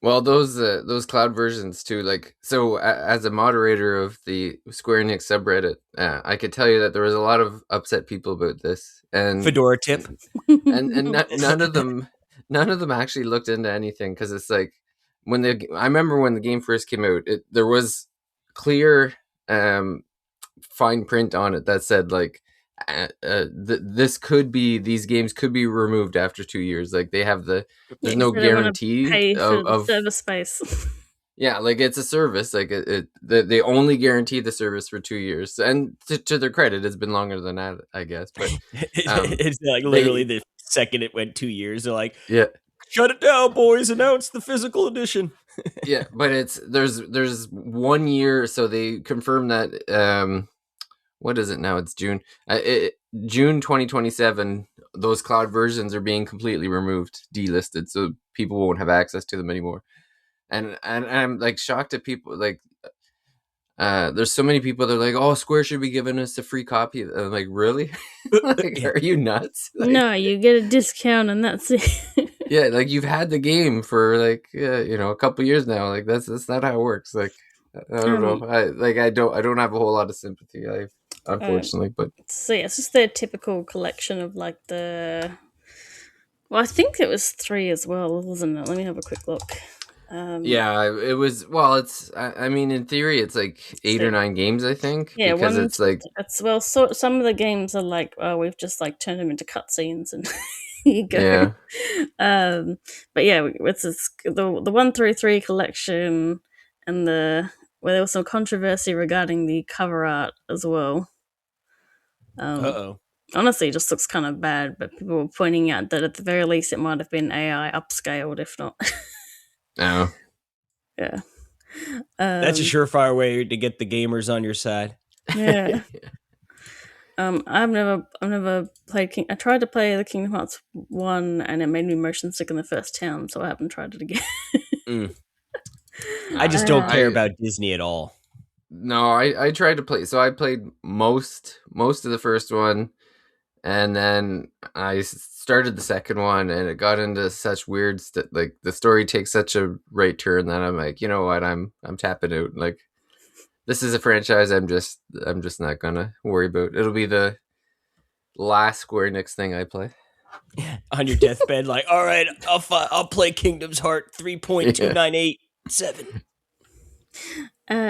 Well, those cloud versions too. Like, so as a moderator of the Square Enix subreddit, I could tell you that there was a lot of upset people about this. And Fedora tip, and none of them actually looked into anything, because it's like I remember when the game first came out, there was clear fine print on it that said like these games could be removed after 2 years. Like they have there's no guarantee pay for of server space. Yeah, like it's a service. Like they only guarantee the service for 2 years, and to their credit, it's been longer than that, I guess. But it's like literally the second it went 2 years, they're like, yeah, shut it down, boys! Announce the physical edition. Yeah, but there's 1 year, so they confirmed that. What is it now? It's June. June 2027. Those cloud versions are being completely removed, delisted, so people won't have access to them anymore. And I'm like shocked at people like. There's so many people that are like, "Oh, Square should be giving us a free copy." I'm like, really? Like, are you nuts? Like, no, you get a discount, and that's it. Yeah, like you've had the game for like a couple years now. Like that's not how it works. Like I don't know. I don't have a whole lot of sympathy. Unfortunately, but so yeah, it's just their typical collection of like Well, I think it was 3 as well, wasn't it? Let me have a quick look. Yeah, it was. Well, it's. I mean, in theory, it's like 8 or 9 games, I think. Yeah, because it's like some of the games are like, oh, we've just like turned them into cutscenes and here you go. Yeah. But yeah, it's the 1 through 3 collection, and where there was some controversy regarding the cover art as well. Honestly, it just looks kind of bad, but people were pointing out that at the very least it might have been AI upscaled, if not. No. Yeah. That's a surefire way to get the gamers on your side. Yeah. I've never played I tried to play the Kingdom Hearts 1 and it made me motion sick in the first town, so I haven't tried it again. I just don't care about Disney at all. No, I tried to play. So I played most of the first one, and then I started the second one, and it got into such weird like the story takes such a right turn that I'm like, you know what, I'm tapping out. Like this is a franchise I'm just not gonna worry about. It'll be the last Square Enix thing I play. On your deathbed, like, all right, I'll play Kingdom's Heart 3.2987.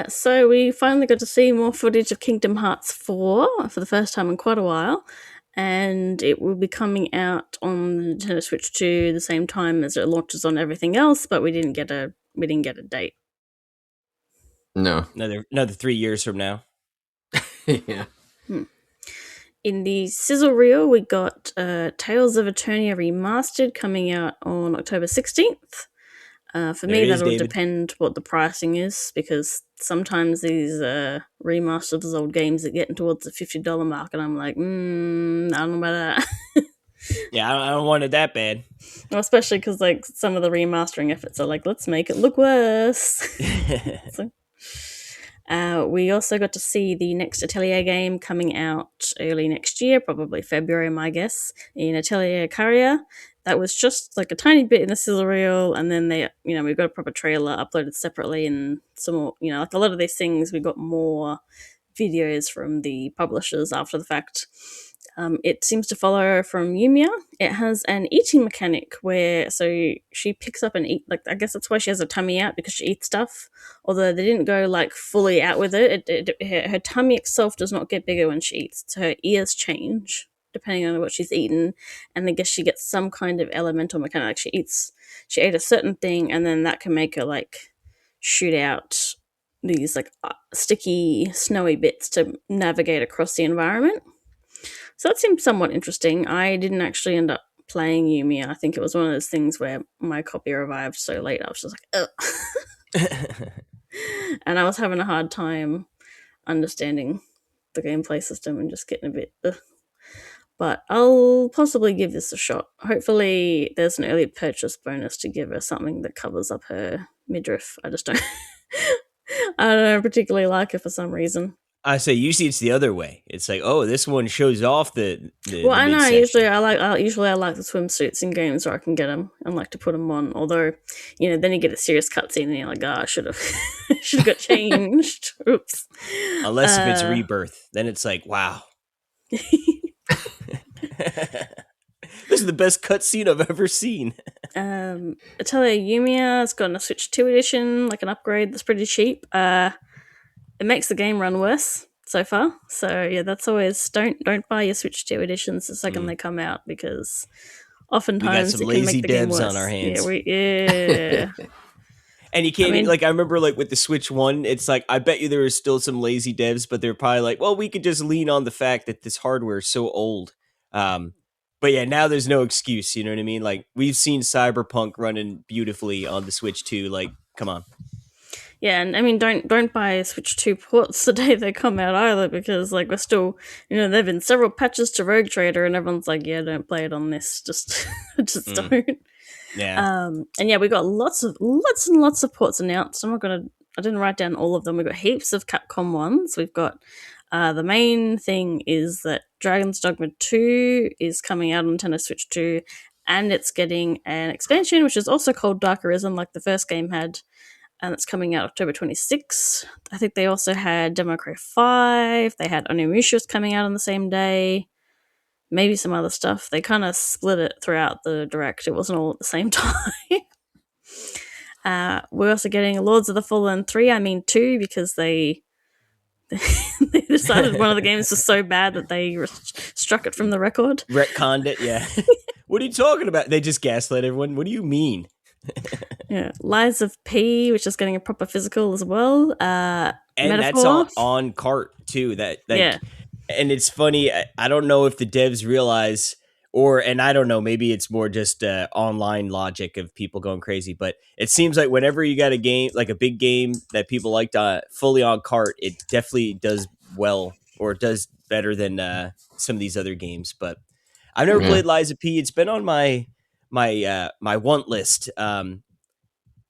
So we finally got to see more footage of Kingdom Hearts 4 for the first time in quite a while, and it will be coming out on the Nintendo Switch 2 the same time as it launches on everything else, but we didn't get a date. No. Another 3 years from now. Yeah. In the sizzle reel, we got Tales of Eternia Remastered coming out on October 16th. For me, that'll depend what the pricing is, because sometimes these remasters of old games that get towards the $50 mark, and I'm like, I don't know about that. Yeah, I don't want it that bad. Well, especially because like some of the remastering efforts are like, let's make it look worse. We also got to see the next Atelier game coming out early next year, probably February, my guess, in Atelier Carrier. That was just like a tiny bit in the sizzle reel, and then we got a proper trailer uploaded separately, and some more, like a lot of these things, we got more videos from the publishers after the fact. It seems to follow from Yumiya. It has an eating mechanic where, so she picks up and eat, like, I guess that's why she has her tummy out, because she eats stuff. Although they didn't go like fully out with it. Her tummy itself does not get bigger when she eats, so her ears change. depending on what she's eaten, and I guess she gets some kind of elemental mechanic. Like she ate a certain thing, and then that can make her like shoot out these like sticky, snowy bits to navigate across the environment. So that seemed somewhat interesting. I didn't actually end up playing Yumiya. I think it was one of those things where my copy arrived so late. I was just like, ugh. And I was having a hard time understanding the gameplay system and just getting a bit ugh. But I'll possibly give this a shot. Hopefully there's an early purchase bonus to give her something that covers up her midriff. I just don't I don't particularly like it for some reason. I say usually it's the other way. It's like, oh, this one shows off the Well, I know. midsection. Usually, I like the swimsuits in games where I can get them and like to put them on. Although, then you get a serious cutscene and you're like, oh, I should have got changed. Oops. Unless if it's Rebirth, then it's like, wow. This is the best cutscene I've ever seen. Atelier Yumiya has gotten a Switch 2 edition, like an upgrade that's pretty cheap. It makes the game run worse so far. So yeah, that's always don't buy your Switch 2 editions the second they come out, because oftentimes we got some it can lazy make the game devs worse. on our hands. Yeah. And you can't I remember like with the Switch 1, it's like I bet you there were still some lazy devs, but they're probably like, well, we could just lean on the fact that this hardware is so old. But yeah, now there's no excuse, you know what I mean? Like we've seen Cyberpunk running beautifully on the Switch 2, like come on. Yeah, and I mean, don't buy Switch 2 ports the day they come out either, because like we're still, there've been several patches to Rogue Trader, and everyone's like, yeah, don't play it on this, just don't. Yeah. And yeah, we got lots and lots of ports announced. I didn't write down all of them. We got heaps of Capcom ones. We've got the main thing is that Dragon's Dogma 2 is coming out on Nintendo Switch 2, and it's getting an expansion, which is also called Dark Arisen, like the first game had. And it's coming out October 26th. I think they also had Devil May Cry 5. They had Onimusha's coming out on the same day. Maybe some other stuff. They kind of split it throughout the Direct. It wasn't all at the same time. We're also getting Lords of the Fallen 3. I mean 2, because they decided one of the games was so bad that they struck it from the record. Retconned it, yeah. What are you talking about? They just gaslit everyone. What do you mean? Yeah, Lies of P, which is getting a proper physical as well. And Metaphor. that's on cart too. Yeah. And it's funny. I don't know if the devs realize, and I don't know, maybe it's more just online logic of people going crazy. But it seems like whenever you got a game, like a big game that people liked fully on cart, it definitely does well, or does better than some of these other games. But I've never played Lies of P. It's been on my want list.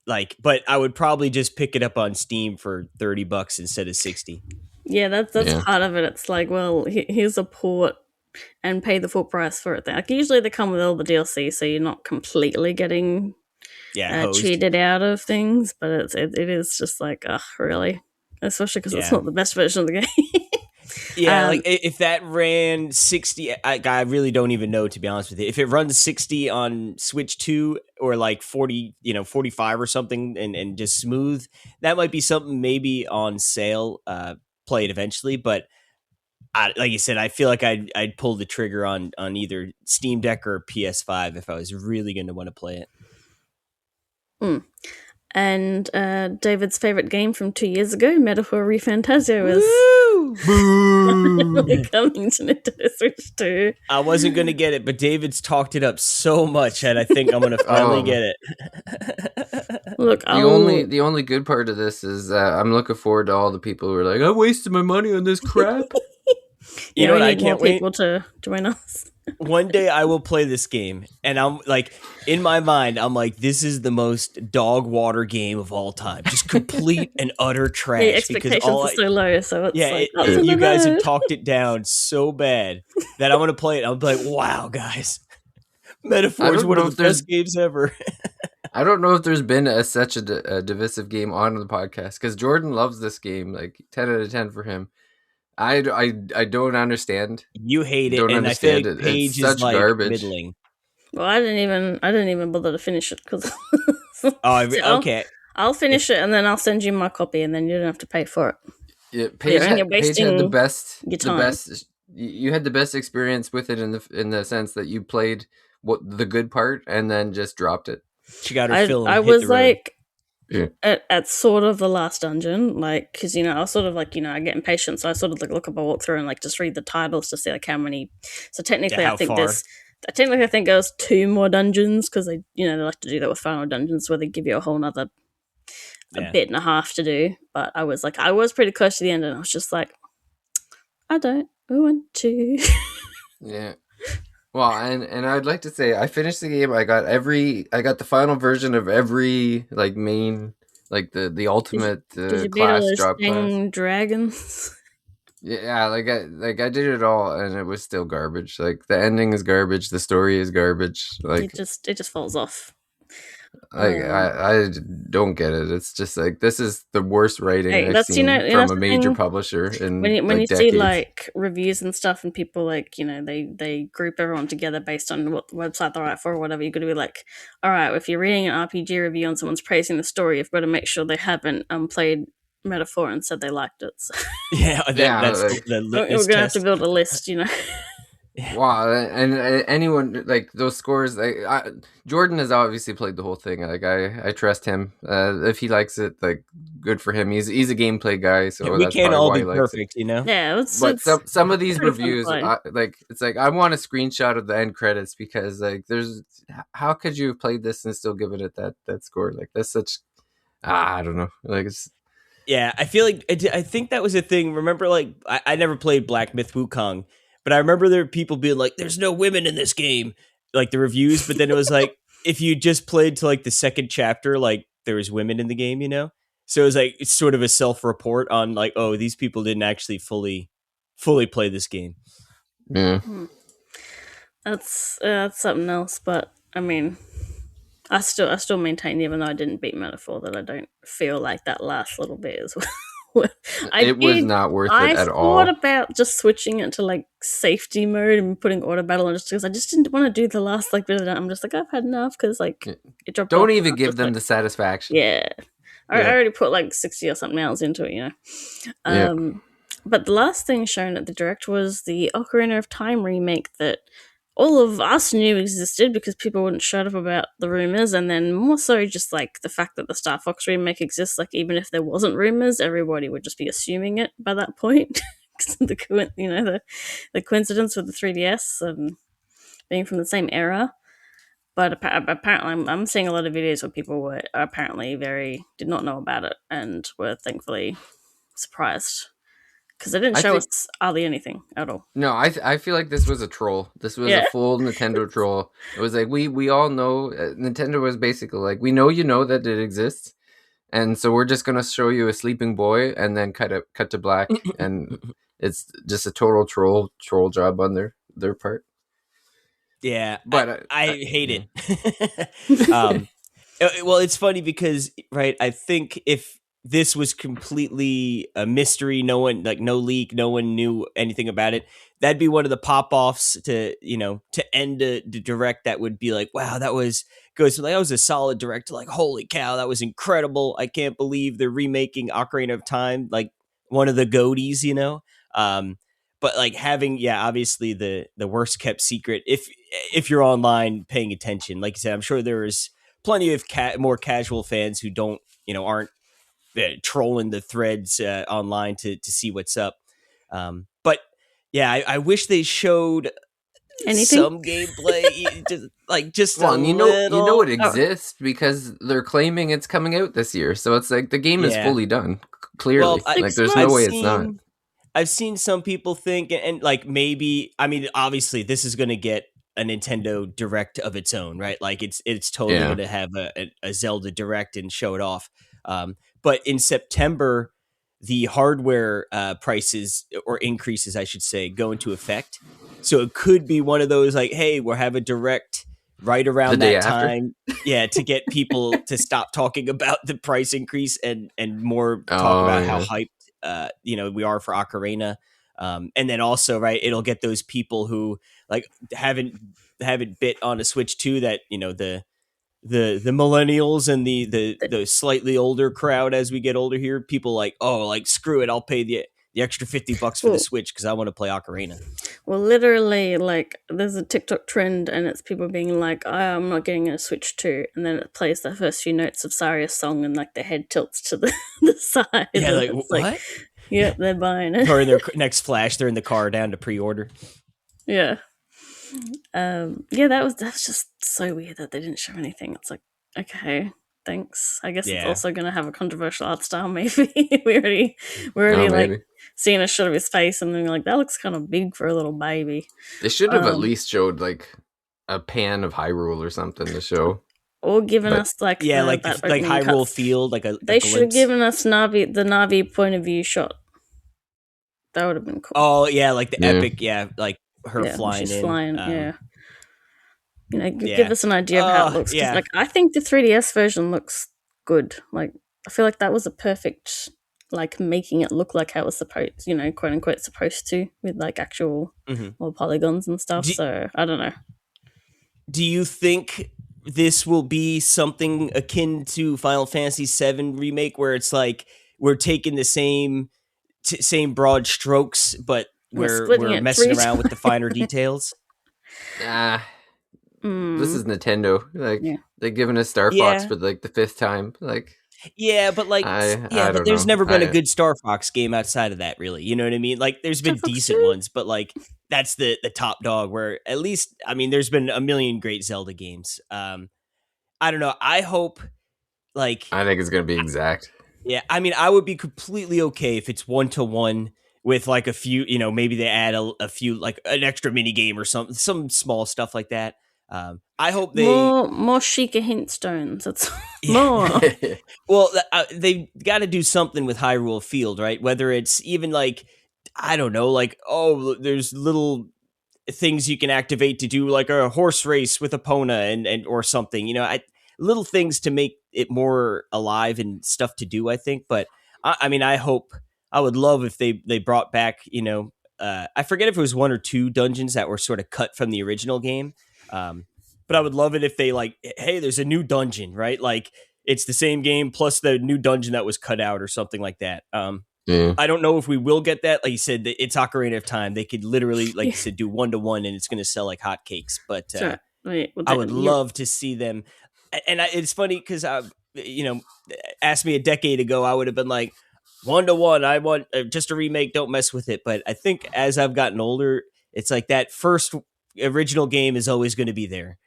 But I would probably just pick it up on Steam for $30 instead of $60. Yeah, that's part of it. It's like, well, here's a port, and pay the full price for it. Like usually they come with all the DLC, so you're not completely getting cheated out of things. But it is just like, really, especially because it's not the best version of the game. Yeah, like if that ran 60, I really don't even know, to be honest with you. If it runs 60 on Switch 2 or like 40, 45 or something, and just smooth, that might be something maybe on sale, play it eventually. But like you said, I feel like I'd pull the trigger on either Steam Deck or PS5 if I was really going to want to play it. And David's favorite game from 2 years ago, Metaphor ReFantazio, is coming to Nintendo Switch 2. I wasn't going to get it, but David's talked it up so much that I think I'm going to finally get it. Look, the only good part of this is I'm looking forward to all the people who are like, I wasted my money on this crap. You know what? I need more can't wait. people to join us. One day I will play this game, and I'm like, in my mind, I'm like, this is the most dog water game of all time. Just complete and utter trash. The expectations are so low, so it's you guys have talked it down so bad that I'm going to play it. I'll be like, wow, guys. Metaphor is one of the best games ever. I don't know if there's been such a divisive game on the podcast, because Jordan loves this game, like 10 out of 10 for him. I don't understand. You hate it, and I think Paige is like garbage. Middling. Well, I didn't even bother to finish it because. Okay. I'll finish it, and then I'll send you my copy, and then you don't have to pay for it. Yeah, Paige had the best you had the best experience with it in the sense that you played what the good part and then just dropped it. She got her I fill and I hit the was road. like Yeah. at sort of the last dungeon, like, because I was sort of like I get impatient, so I sort of like look up a walkthrough and like just read the titles to see like how many. So technically, How far? I think there's 2 more dungeons because they like to do that with final dungeons where they give you a whole nother a Yeah. bit and a half to do. But I was pretty close to the end, and I was just like, I don't want to. Yeah. Well, and I'd like to say I finished the game. I got the final version of every like main, like the ultimate Did you beat all class, those job class. thing dragons? Yeah, like I did it all, and it was still garbage. Like the ending is garbage, the story is garbage. Like It just falls off. I don't get it. It's just like this is the worst writing Hey, I've that's seen from that's a the major thing. publisher in When you like see decades. like reviews and stuff, and people like they group everyone together based on what website they're at for or whatever, you got to be like, all right, if you're reading an RPG review and someone's praising the story, you've got to make sure they haven't played Metaphor and said they liked it. So Yeah, Yeah, that's like, the we're litmus gonna have to test. build a list. wow, and anyone like those scores, Jordan has obviously played the whole thing. Like I trust him. If he likes it, like good for him. He's a gameplay guy, so We that's can't probably all why be he likes it. perfect, you know? Yeah, But it's some of these pretty fun to reviews, play. like it's like I want a screenshot of the end credits because like there's how could you have played this and still given it that score? Like that's such I don't know. Like it's Yeah, I feel like I think that was a thing. Remember, like I never played Black Myth Wukong, but I remember there were people being like, "There's no women in this game," like the reviews. But then it was like, if you just played to like the second chapter, like there was women in the game, you know. So it was like it's sort of a self-report on like, oh, these people didn't actually fully play this game. yeah. Hmm. That's something else, but I mean, I still maintain, even though I didn't beat Metaphor, that I don't feel like that last little bit is. I It was did. not worth it I at thought all. about just switching it to like safety mode and putting auto battle on just because I just didn't want to do the last like bit of that. I'm just like I've had enough because like it dropped off. Don't And even I'm give just them like, the satisfaction. yeah, I Yeah. already put like 60 or something hours into it. Yeah. But the last thing shown at the direct was the Ocarina of Time remake that all of us knew existed because people wouldn't shut up about the rumors, and then more so just like the fact that the Star Fox remake exists. Like even if there wasn't rumors, everybody would just be assuming it by that point. 'Cause the coincidence with the 3DS and being from the same era. But apparently, I'm seeing a lot of videos where people were apparently did not know about it and were thankfully surprised because they didn't I show think us hardly anything at all. no, I feel like this was a troll. This was a Yeah, full Nintendo troll. It was like we all know Nintendo was basically like we know you know that it exists, and so we're just gonna show you a sleeping boy and then cut to black, and it's just a total troll job on their part. Yeah, But I hate yeah. it. Well, it's funny because right, I think if this was completely a mystery, no one like no leak, no one knew anything about it, that'd be one of the pop offs to to end the direct. That would be like, wow, that was goes like that was a solid direct. To like, holy cow, that was incredible! I can't believe they're remaking Ocarina of Time, like one of the goaties, you know. Um, but like having obviously the worst kept secret if you're online paying attention, like you said, I'm sure there's plenty of more casual fans who don't aren't trolling the threads online to see what's up. But yeah, I wish they showed anything. some gameplay, just a Well, and you know little. it exists because they're claiming it's coming out this year. So it's like the game is Yeah. fully done. Well, Clearly, like there's no I've way it's not. seen I've seen some people think, and like maybe, I mean, obviously this is going to get a Nintendo Direct of its own, right? Like it's totally Yeah. going to have a Zelda Direct and show it off. But in September, the hardware prices or increases, I should say, go into effect. So it could be one of those like, hey, we'll have a Direct right The around day that after. time. Yeah, to get people to stop talking about the price increase and more talk Oh about how yeah. hyped we are for Ocarina. And then also, right, it'll get those people who like haven't bit on a Switch 2 that the millennials and the slightly older crowd as we get older here. People like, oh, like screw it, I'll pay the extra $50 for the Well, Switch because I want to play Ocarina. well, literally, like, there's a TikTok trend, and it's people being like, oh, I'm not getting a Switch 2, and then it plays the first few notes of Saria's song, and, like, their head tilts to the, the side, Yeah, and like it's like, what? yep, they're buying it. Or in their next flash, they're in the car down to pre-order. Yeah. Yeah, that's just so weird that they didn't show anything. It's like, okay, thanks. I guess it's Yeah. also going to have a controversial art style. Maybe we're already Oh, like maybe. seeing a shot of his face, and then like that looks kind of big for a little baby. They should have at least showed like a pan of Hyrule or something to show. Or given But- us like Yeah, that like opening Hyrule cuts. Field, like a They should have glimpse. given us the Navi point of view shot. That would have been cool. Oh yeah, like the Yeah. epic, like her Yeah, flying she's in. flying. Yeah. You know, Yeah. give us an idea of how it looks. 'Cause, Yeah. like, I think the 3DS version looks good. Like, I feel like that was a perfect, like, making it look like how it was supposed, you know, quote unquote, supposed to, with like actual Mhm. more polygons and stuff. So I don't know. Do you think this will be something akin to Final Fantasy VII remake, where it's like we're taking the same broad strokes, but we're splitting it messing 3 around with the finer details? This is Nintendo. Like Yeah. they're giving us Star Fox Yeah. for like the 5th time. Like Yeah, but like, I but don't there's know. never been a good Star Fox game outside of that, really. You know what I mean? Like, there's been Star Fox decent 2? ones, but like, that's the top dog. Where at least, I mean, there's been a million great Zelda games. I don't know. I hope, like, I think it's gonna be exact. yeah, I mean, I would be completely okay if it's 1-to-1 with like a few, you know, maybe they add a few, like an extra mini game or some small stuff like that. I hope they more Sheikah hint stones. That's Yeah. more. Well, they got to do something with Hyrule Field, right? Whether it's even like, I don't know, like, oh, there's little things you can activate to do like a horse race with Epona and or something, you know, little things to make it more alive and stuff to do, I think. But I mean, I would love if they brought back, you know, I forget if it was 1 or 2 dungeons that were sort of cut from the original game. But I would love it if they like, hey, there's a new dungeon, right? Like, it's the same game plus the new dungeon that was cut out or something like that. Yeah. I don't know if we will get that. Like you said, it's Ocarina of Time. They could literally, like you said, do 1-to-1 and it's going to sell like hotcakes. But I would love to see them. And it's funny because, you know, asked me a decade ago, I would have been like, 1-to-1, I want just a remake, don't mess with it. But I think as I've gotten older, it's like that first original game is always going to be there.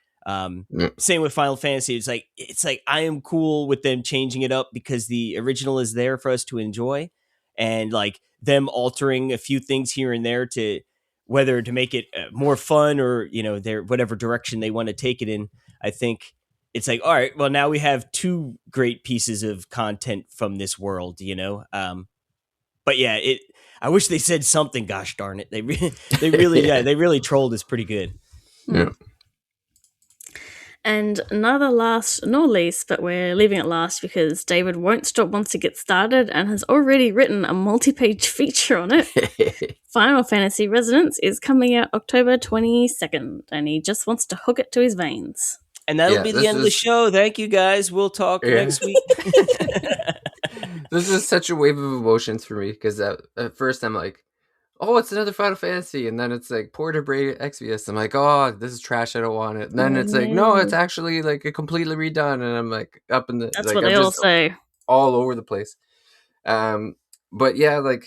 Same with Final Fantasy. It's like I am cool with them changing it up because the original is there for us to enjoy, and like them altering a few things here and there to whether to make it more fun or, you know, their whatever direction they want to take it in. I think it's like, all right, well, now we have 2 great pieces of content from this world, you know. But yeah, I wish they said something. Gosh darn it, they really Yeah. they really trolled us pretty good. Yeah. And another last, not least, but we're leaving it last because David won't stop once it gets started and has already written a multi-page feature on it. Final Fantasy Resonance is coming out October 22nd, and he just wants to hook it to his veins. And that'll Yeah, be the this end of the is- show. Thank you, guys. We'll talk next week. This is such a wave of emotions for me because at first I'm like, oh, it's another Final Fantasy, and then it's like Port of Brave Exvius. I'm like, oh, this is trash. I don't want it. And then it's like, no, it's actually like a completely redone, and I'm like up in the. That's like, what I'm they all just say. all over the place. But yeah, like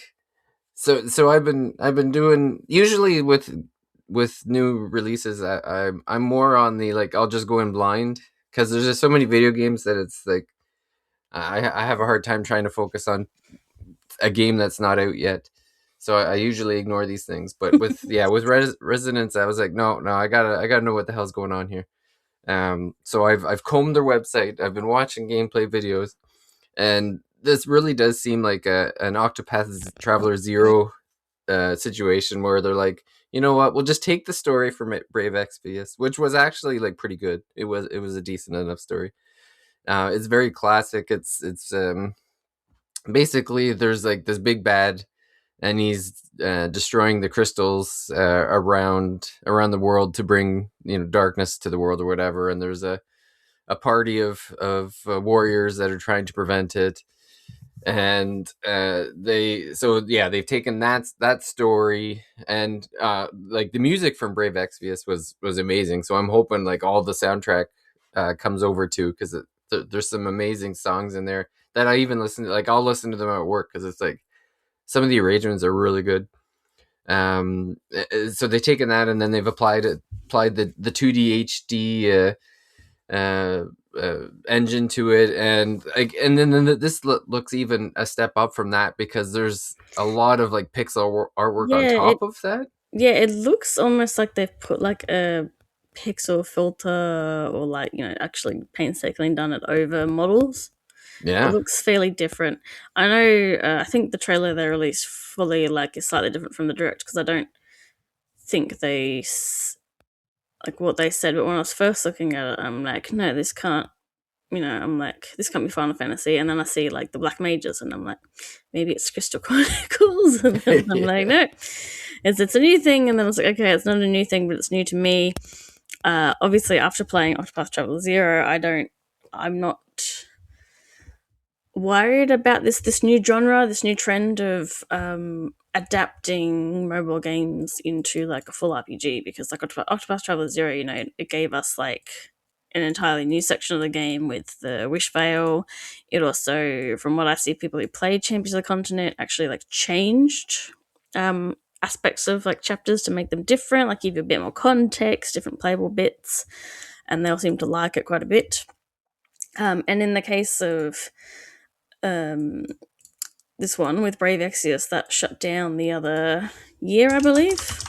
so I've been doing usually with new releases. I'm more on the like I'll just go in blind because there's just so many video games that it's like I have a hard time trying to focus on a game that's not out yet. So I usually ignore these things. But with Resonance, I was like, no, I gotta know what the hell's going on here. So I've combed their website. I've been watching gameplay videos, and this really does seem like an Octopath Traveler Zero situation where they're like, you know what, we'll just take the story from Brave Exvius, which was actually like pretty good. It was a decent enough story. It's very classic. It's basically there's like this big bad, and he's destroying the crystals around the world to bring, you know, darkness to the world or whatever. And there's a party of warriors that are trying to prevent it. and they've taken that story, and like the music from Brave Exvius was amazing. So I'm hoping like all the soundtrack comes over too, because there's some amazing songs in there that I even listen to. Like I'll listen to them at work because it's like some of the arrangements are really good. So they've taken that and then they've applied the 2D HD engine to it, and like, and then this looks even a step up from that because there's a lot of like pixel artwork on Yeah, top of that. it looks almost like they've put like a pixel filter or like, actually painstakingly done it over models. It Yeah, looks fairly different. I know. I think the trailer they released fully like is slightly different from the direct because I don't think like what they said. But when I was first looking at it, I'm like, no, this can't. I'm like, this can't be Final Fantasy. And then I see like the Black Mages, and I'm like, maybe it's Crystal Chronicles. And then I'm like, no, it's a new thing. And then I was like, okay, it's not a new thing, but it's new to me. Obviously, after playing Octopath Traveler 0, I'm not worried about this new genre, this new trend of adapting mobile games into like a full RPG, because like Octopath Traveler 0, it gave us like an entirely new section of the game with the Wish Veil. It also, from what I see, people who played Champions of the Continent actually like changed aspects of like chapters to make them different, like give you a bit more context, different playable bits, and they all seem to like it quite a bit. And in the case of um, this one with Brave Exvius, that shut down the other year, I believe.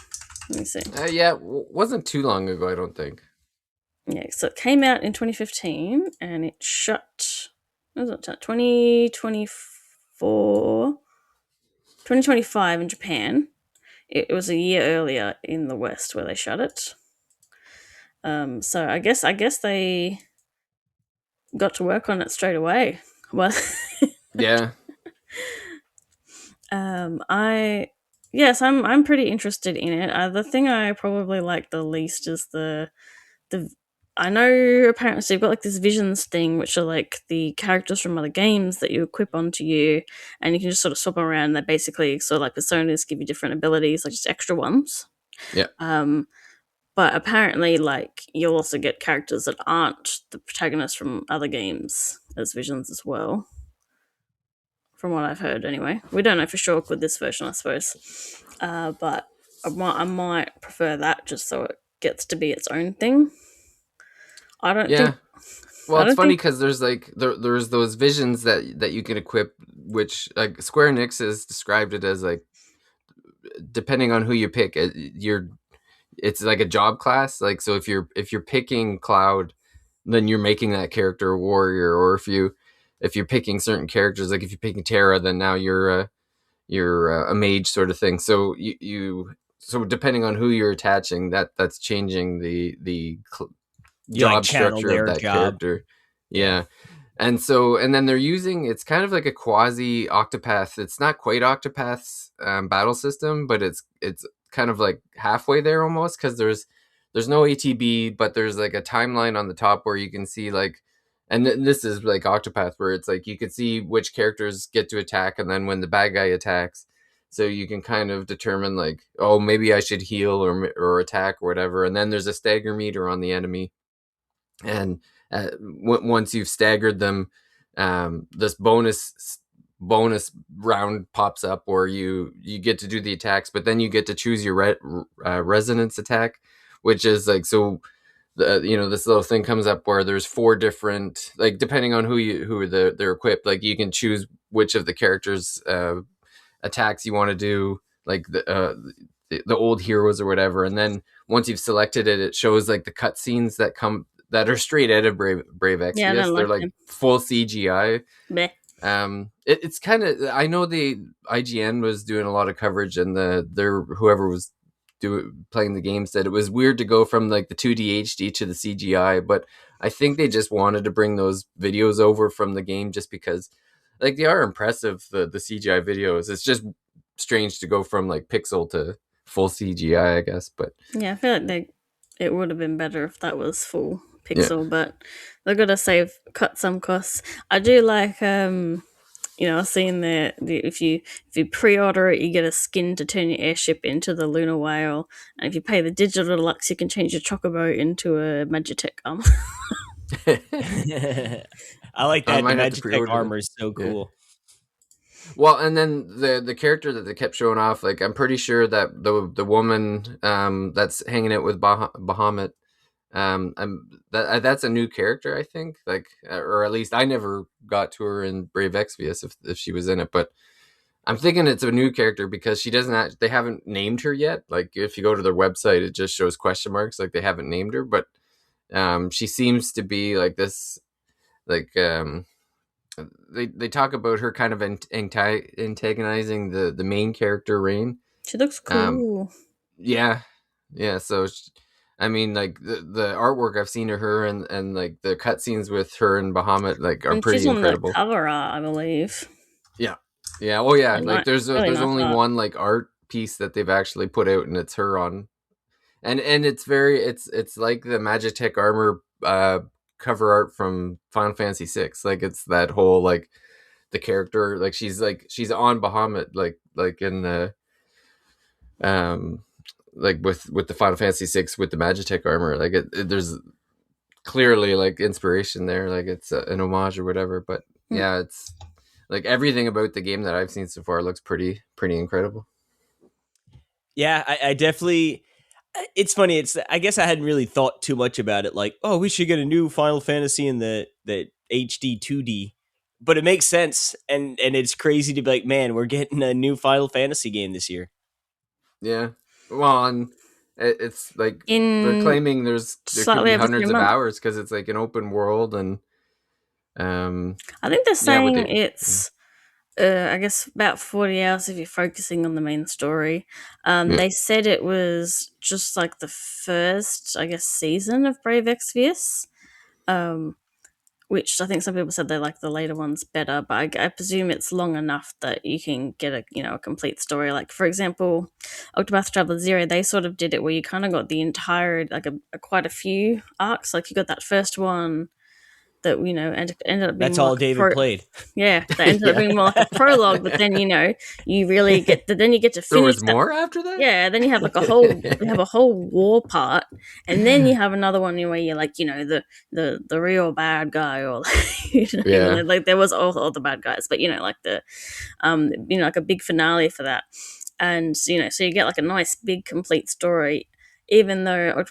Let me see. yeah, wasn't too long ago, I don't think. Yeah, so it came out in 2015 and it shut. What was it? 2024, 2025 in Japan. It was a year earlier in the West where they shut it. So I guess they got to work on it straight away. Well, Yeah, I yes, I'm pretty interested in it. The thing I probably like the least is the. I know apparently so you've got like this visions thing, which are like the characters from other games that you equip onto you, and you can just sort of swap them around. They're basically sort of like personas, give you different abilities, like just extra ones. yeah, Um, but apparently, like you'll also get characters that aren't the protagonists from other games as visions as well, from what I've heard anyway. We don't know for sure with this version, I suppose. But I might prefer that just so it gets to be its own thing. I don't yeah. think. Well, I it's don't funny think. because there's like there's those visions that you can equip, which like Square Enix has described it as like, depending on who you pick, it's like a job class. Like, so if you're picking Cloud, then you're making that character a warrior, or if you're picking certain characters, like if you're picking Terra, then now you're a mage sort of thing. So so depending on who you're attaching, that's changing the You like job channel structure of their that job. character. Yeah. Yeah. And then they're using, it's kind of like a quasi Octopath. It's not quite Octopath's battle system, but it's kind of like halfway there almost, because there's no ATB, but there's like a timeline on the top where you can see like, and this is like Octopath, where it's like you can see which characters get to attack, and then when the bad guy attacks, so you can kind of determine like, oh, maybe I should heal or attack or whatever. And then there's a stagger meter on the enemy, and once you've staggered them, this bonus round pops up where you get to do the attacks, but then you get to choose your resonance attack, which is like, so this little thing comes up where there's four different, like depending on they're equipped, like you can choose which of the characters attacks you want to do, like the old heroes or whatever. And then once you've selected it, it shows like the cutscenes that are straight out of Brave Yeah, I Exvius. don't They're like like them. full CGI. Meh. It's kind of, I know the IGN was doing a lot of coverage, and their whoever was playing the game said it was weird to go from like the 2D HD to the CGI, but I think they just wanted to bring those videos over from the game, just because like they are impressive, the CGI videos. It's just strange to go from like pixel to full CGI, I guess. But Yeah, I feel like it would have been better if that was full yeah, pixel, but they've got to cut some costs. I do like I've seen if you pre-order it, you get a skin to turn your airship into the lunar whale, and if you pay the digital deluxe, you can change your chocobo into a Magitech armor. I like I that. The might have to Magitech pre-order that. armor is so Yeah. cool. Well, and then the character that they kept showing off, like I'm pretty sure that the woman that's hanging out with Bahamut, that's a new character, I think, like, or at least I never got to her in Brave Exvius if she was in it, but I'm thinking it's a new character because she doesn't. They haven't named her yet. Like if you go to their website, it just shows question marks, like they haven't named her, but she seems to be like this, like they talk about her kind of antagonizing the main character Rain. She looks Um, cool. yeah, yeah. So I mean, like the artwork I've seen of her and like the cutscenes with her and Bahamut like are And she's pretty on the incredible. cover art, I believe. Yeah, yeah. Oh yeah. Like Really there's nice only art. one like art piece that they've actually put out, and it's her on, and it's very it's like the Magitech armor cover art from Final Fantasy VI. Like it's that whole like the character like she's on Bahamut like in the like with the Final Fantasy VI with the Magitech armor. Like there's clearly like inspiration there. Like it's an homage or whatever. But yeah, it's like everything about the game that I've seen so far looks pretty incredible. Yeah, I definitely. It's funny. I guess I hadn't really thought too much about it. Like, oh, we should get a new Final Fantasy in the HD 2D. But it makes sense, and it's crazy to be like, man, we're getting a new Final Fantasy game this year. Yeah, well, and it's like they're In claiming there could slightly be over 3 hundreds of months. hours because it's like an open world, and I think they're saying it's I guess about 40 hours if you're focusing on the main story. They said it was just like the first, I guess, season of Brave Exvius, which I think some people said they like the later ones better, but I presume it's long enough that you can get a complete story. Like, for example, Octopath Traveler 0, they sort of did it where you kind of got the entire, like quite a few arcs. Like you got that first one that ended up being That's more all like David played. Yeah, that ended up being more like a prologue. But then you really get to finish. There was more after that. Yeah, then you have like a whole war part, and then you have another one where you're like the real bad guy, or like there was all the bad guys, but like the like a big finale for that, and so you get like a nice big complete story. Even though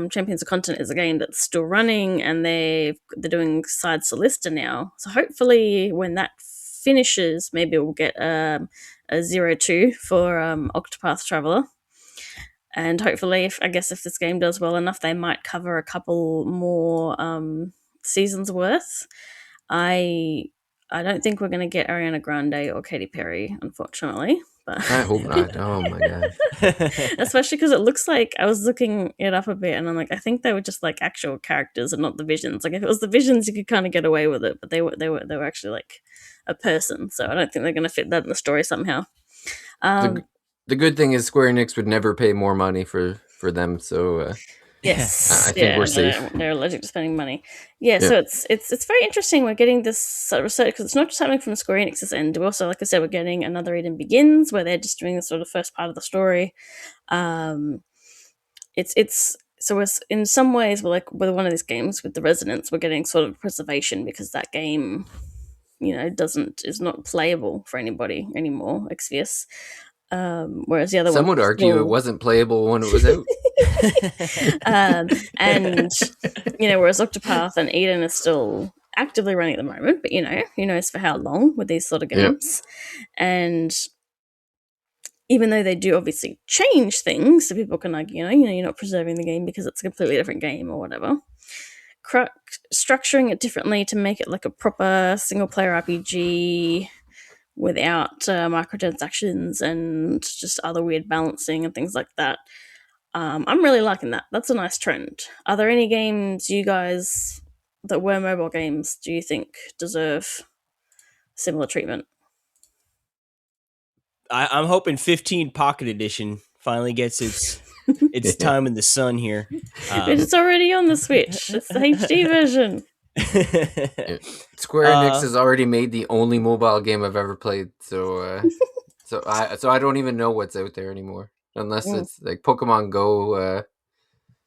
Champions of Continent is a game that's still running, and they're doing Side Solista now, so hopefully when that finishes, maybe we'll get a 0-2 for Octopath Traveler, and hopefully, if this game does well enough, they might cover a couple more seasons worth. I don't think we're going to get Ariana Grande or Katy Perry, unfortunately. But I hope not. Oh my god! Especially because it looks like, I was looking it up a bit, and I'm like, I think they were just like actual characters and not the visions. Like if it was the visions, you could kind of get away with it, but they were actually like a person. So I don't think they're going to fit that in the story somehow. The good thing is Square Enix would never pay more money for them, so yes, I think we're safe. They're allergic to spending money. Yeah, so it's very interesting. We're getting this sort of research because it's not just happening from Square Enix's end. We're also, like I said, we're getting another Eden Begins, where they're just doing the sort of first part of the story. It's so we're, in some ways, we're like with one of these games with the Resonance, we're getting sort of preservation because that game, is not playable for anybody anymore. Exvius. Whereas the other some one, would argue it wasn't playable when it was out. And whereas Octopath and Eden are still actively running at the moment, but who knows for how long with these sort of games. And even though they do obviously change things, so people can argue, you're not preserving the game because it's a completely different game or whatever. Structuring it differently to make it like a proper single player RPG without microtransactions and just other weird balancing and things like that. I'm really liking that. That's a nice trend. Are there any games you guys that were mobile games do you think deserve similar treatment? I'm hoping 15 Pocket Edition finally gets its time in the sun here. It's already on the Switch. It's the HD version. Yeah. Square Enix uh, has already made the only mobile game I've ever played, so I don't even know what's out there anymore, unless Mm. it's like Pokemon Go.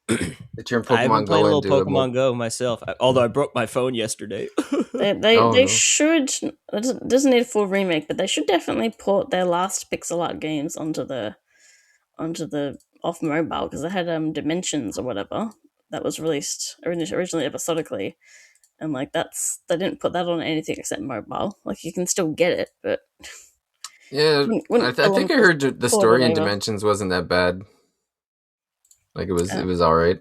They turn I've been Pokemon playing Go a little into a Pokemon Go myself, although I broke my phone yesterday. Oh They no. should. It doesn't need a full remake, but they should definitely port their last pixel art games onto the off mobile, because they had Dimensions or whatever that was released originally episodically, and like they didn't put that on anything except mobile. Like you can still get it, but Yeah, wouldn't I belong think I to heard the port it story in over, Dimensions wasn't that bad. Like it because was all right.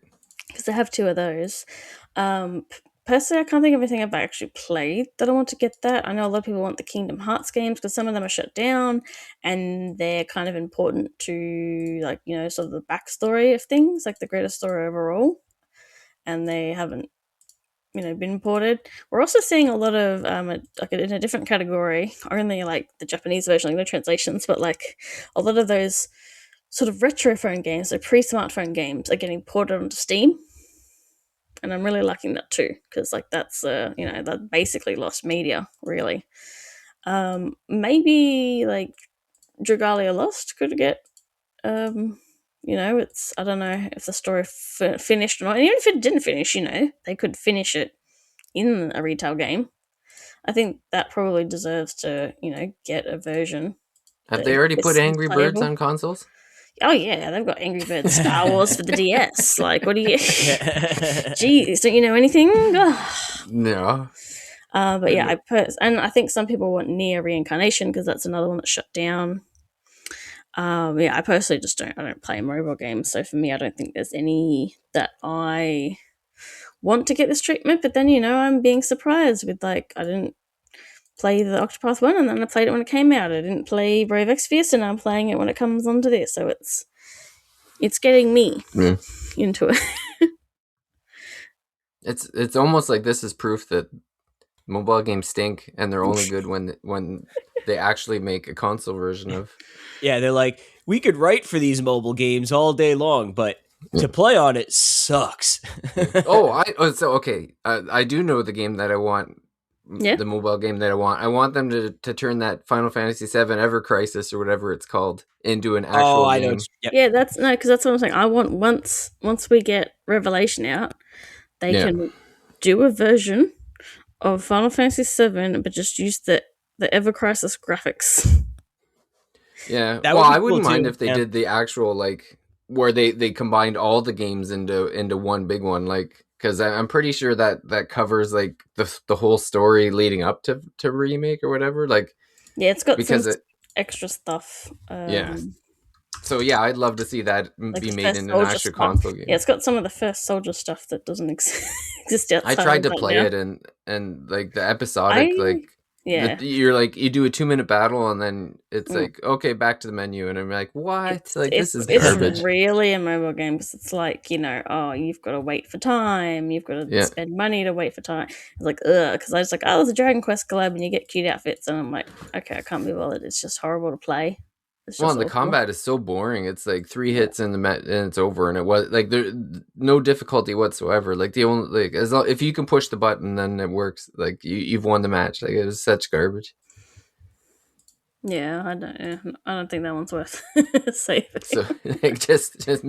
they have two of those. Personally, I can't think of anything I've actually played that I want to get that. I know a lot of people want the Kingdom Hearts games because some of them are shut down, and they're kind of important to, like, sort of the backstory of things, like the greater story overall, and they haven't been ported. We're also seeing a lot of like in a different category, only like the Japanese version, like no translations, but like a lot of those sort of retro phone games, so pre-smartphone games, are getting ported onto Steam, and I'm really liking that too, because like that's that basically lost media, really. Maybe like Dragalia Lost could get it's, I don't know if the story finished or not. And even if it didn't finish, they could finish it in a retail game. I think that probably deserves to get a version Have that they already put is Angry Birds playable. on consoles? Oh yeah, they've got Angry Birds Star Wars for the DS. Like, what do you? yeah. Geez, don't you know anything? No. But I yeah, know. and I think some people want Near Reincarnation because that's another one that's shut down. Yeah, I personally just don't. I don't play mobile games, so for me, I don't think there's any that I want to get this treatment. But then I'm being surprised with, like, I didn't play the Octopath one, and then I played it when it came out. I didn't play Brave Exvius, and I'm playing it when it comes onto this. So it's getting me Yeah. into it. It's almost like this is proof that mobile games stink, and they're only good when they actually make a console version of. Yeah, they're like, we could write for these mobile games all day long, but Yeah. to play on it sucks. So okay. I do know the game that I want. Yeah, The mobile game that I want. I want them to turn that Final Fantasy VII Ever Crisis or whatever it's called into an Oh, actual I know. game. Yep. yeah. That's no, because that's what I'm saying. I want, once we get Revelation out, they Yeah. can do a version of Final Fantasy VII, but just use the Ever Crisis graphics. Yeah. That Well, would be I cool wouldn't mind too. if they Yeah. did the actual, like, where they combined all the games into one big one, like, because I'm pretty sure that covers like the whole story leading up to remake or whatever, like, Yeah, it's got some because it extra stuff. yeah. So yeah, I'd love to see that Like be the made first in an soldier actual stuff. console Yeah, game. it's got some of the first soldier stuff that doesn't exist I outside tried of to that play now. it, and like the episodic, I like Yeah, you're like you do a 2 minute battle and then it's mm. like, okay, back to the menu, and I'm like, what? it's Like, it's this is it's garbage. really a mobile game, because it's like, oh, you've got to wait for time, you've got to Yeah. spend money to wait for time. It's like, because I was like, oh, there's a Dragon Quest collab and you get cute outfits, and I'm like, okay, I can't be bothered. It's just horrible to play. It's Well, just and the awful. combat is so boring. It's like three Yeah. hits in the and it's over, and it was like there no difficulty whatsoever. Like the only like as long, if you can push the button, then it works. Like you've won the match. Like it was such garbage. Yeah, I don't think that one's worth saving. So like just take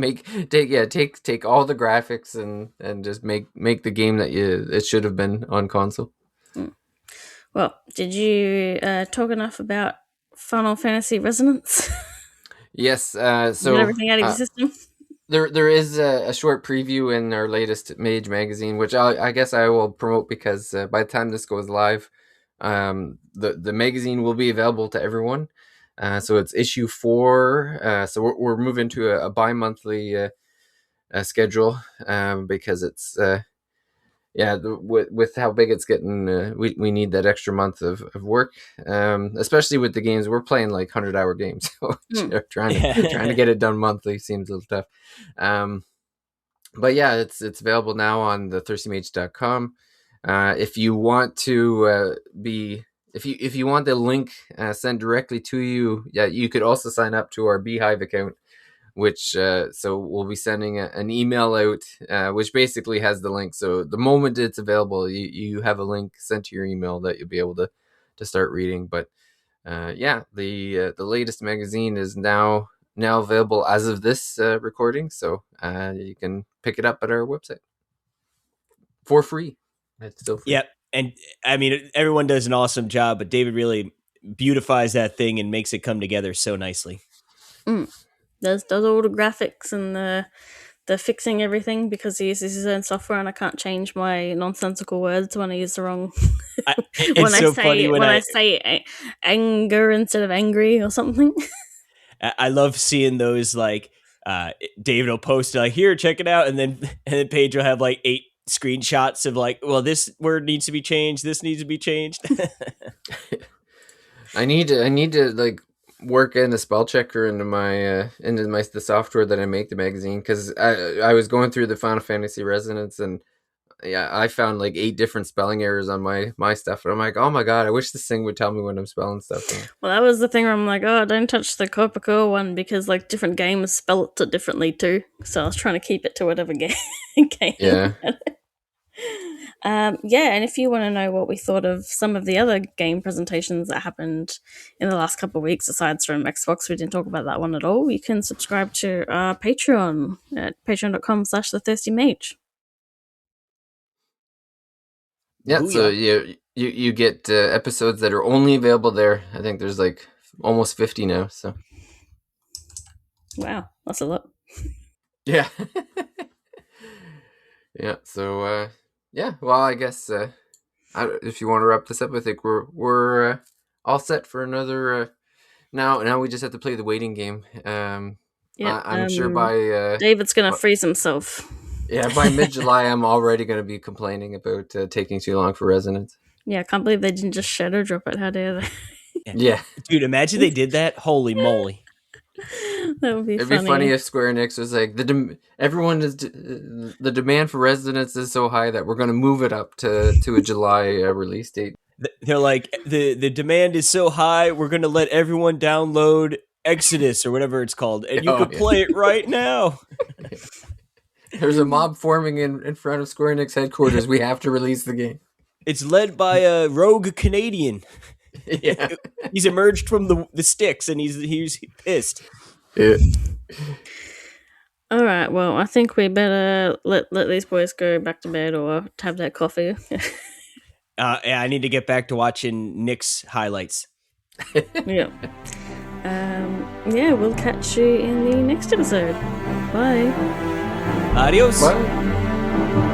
all the graphics and just make the game that it should have been on console. Mm. Well, did you talk enough about Final Fantasy Resonance? Yes. Get everything out of your system? There is a short preview in our latest Mage magazine, which I guess I will promote because by the time this goes live, the magazine will be available to everyone. So it's issue 4. So we're moving to a bi-monthly schedule because it's with how big it's getting, we need that extra month of work, especially with the games we're playing, like 100-hour games. So Mm. trying to get it done monthly seems a little tough. But yeah, it's available now on the thirstymage.com. If you want to if you want the link sent directly to you, yeah, you could also sign up to our Beehive account, which so we'll be sending an email out, which basically has the link. So the moment it's available, you have a link sent to your email that you'll be able to start reading. But the latest magazine is now available as of this recording, so you can pick it up at our website for free. It's still free. Yep. And I mean, everyone does an awesome job, but David really beautifies that thing and makes it come together so nicely. Does all the graphics and the fixing everything, because he uses his own software and I can't change my nonsensical words when I use the wrong when I say anger instead of angry or something. I love seeing those, like David will post like, here, check it out, and then Paige will have like 8 screenshots of like, well, this word needs to be changed, this needs to be changed. I need to like work in a spell checker into the software that I make the magazine, because I was going through the Final Fantasy Resonance, and I found like 8 different spelling errors on my stuff, and I'm like, oh my god, I wish this thing would tell me when I'm spelling stuff wrong. Well, that was the thing where I'm like, oh, don't touch the Copaco one, because like different games spell it differently too. So I was trying to keep it to whatever game. Yeah. And if you want to know what we thought of some of the other game presentations that happened in the last couple of weeks, aside from Xbox, we didn't talk about that one at all, you can subscribe to our Patreon at patreon.com/thethirstymage. Yeah, Booyah. so you get episodes that are only available there. I think there's like almost 50 now, so. Wow, that's a lot. Yeah. Yeah, so well, I guess if you want to wrap this up, I think we're all set for another now we just have to play the waiting game. I'm sure by David's gonna freeze himself. Yeah, by mid-July I'm already going to be complaining about taking too long for Resonance. Yeah, I can't believe they didn't just shadow drop it. How dare they? Yeah. Dude, imagine they did that. Holy moly. That would be It'd funny. be funny if Square Enix was like, the demand for Resonance is so high that we're going to move it up to a July release date. They're like, the demand is so high, we're going to let everyone download Exodus or whatever it's called, and you can play it right now. There's a mob forming in front of Square Enix headquarters. We have to release the game. It's led by a rogue Canadian. Yeah. He's emerged from the sticks, and he's pissed. Yeah. All right, well, I think we better let these boys go back to bed or have their coffee. Yeah, I need to get back to watching Nick's highlights. Yeah. We'll catch you in the next episode. Bye. Adios. Bye.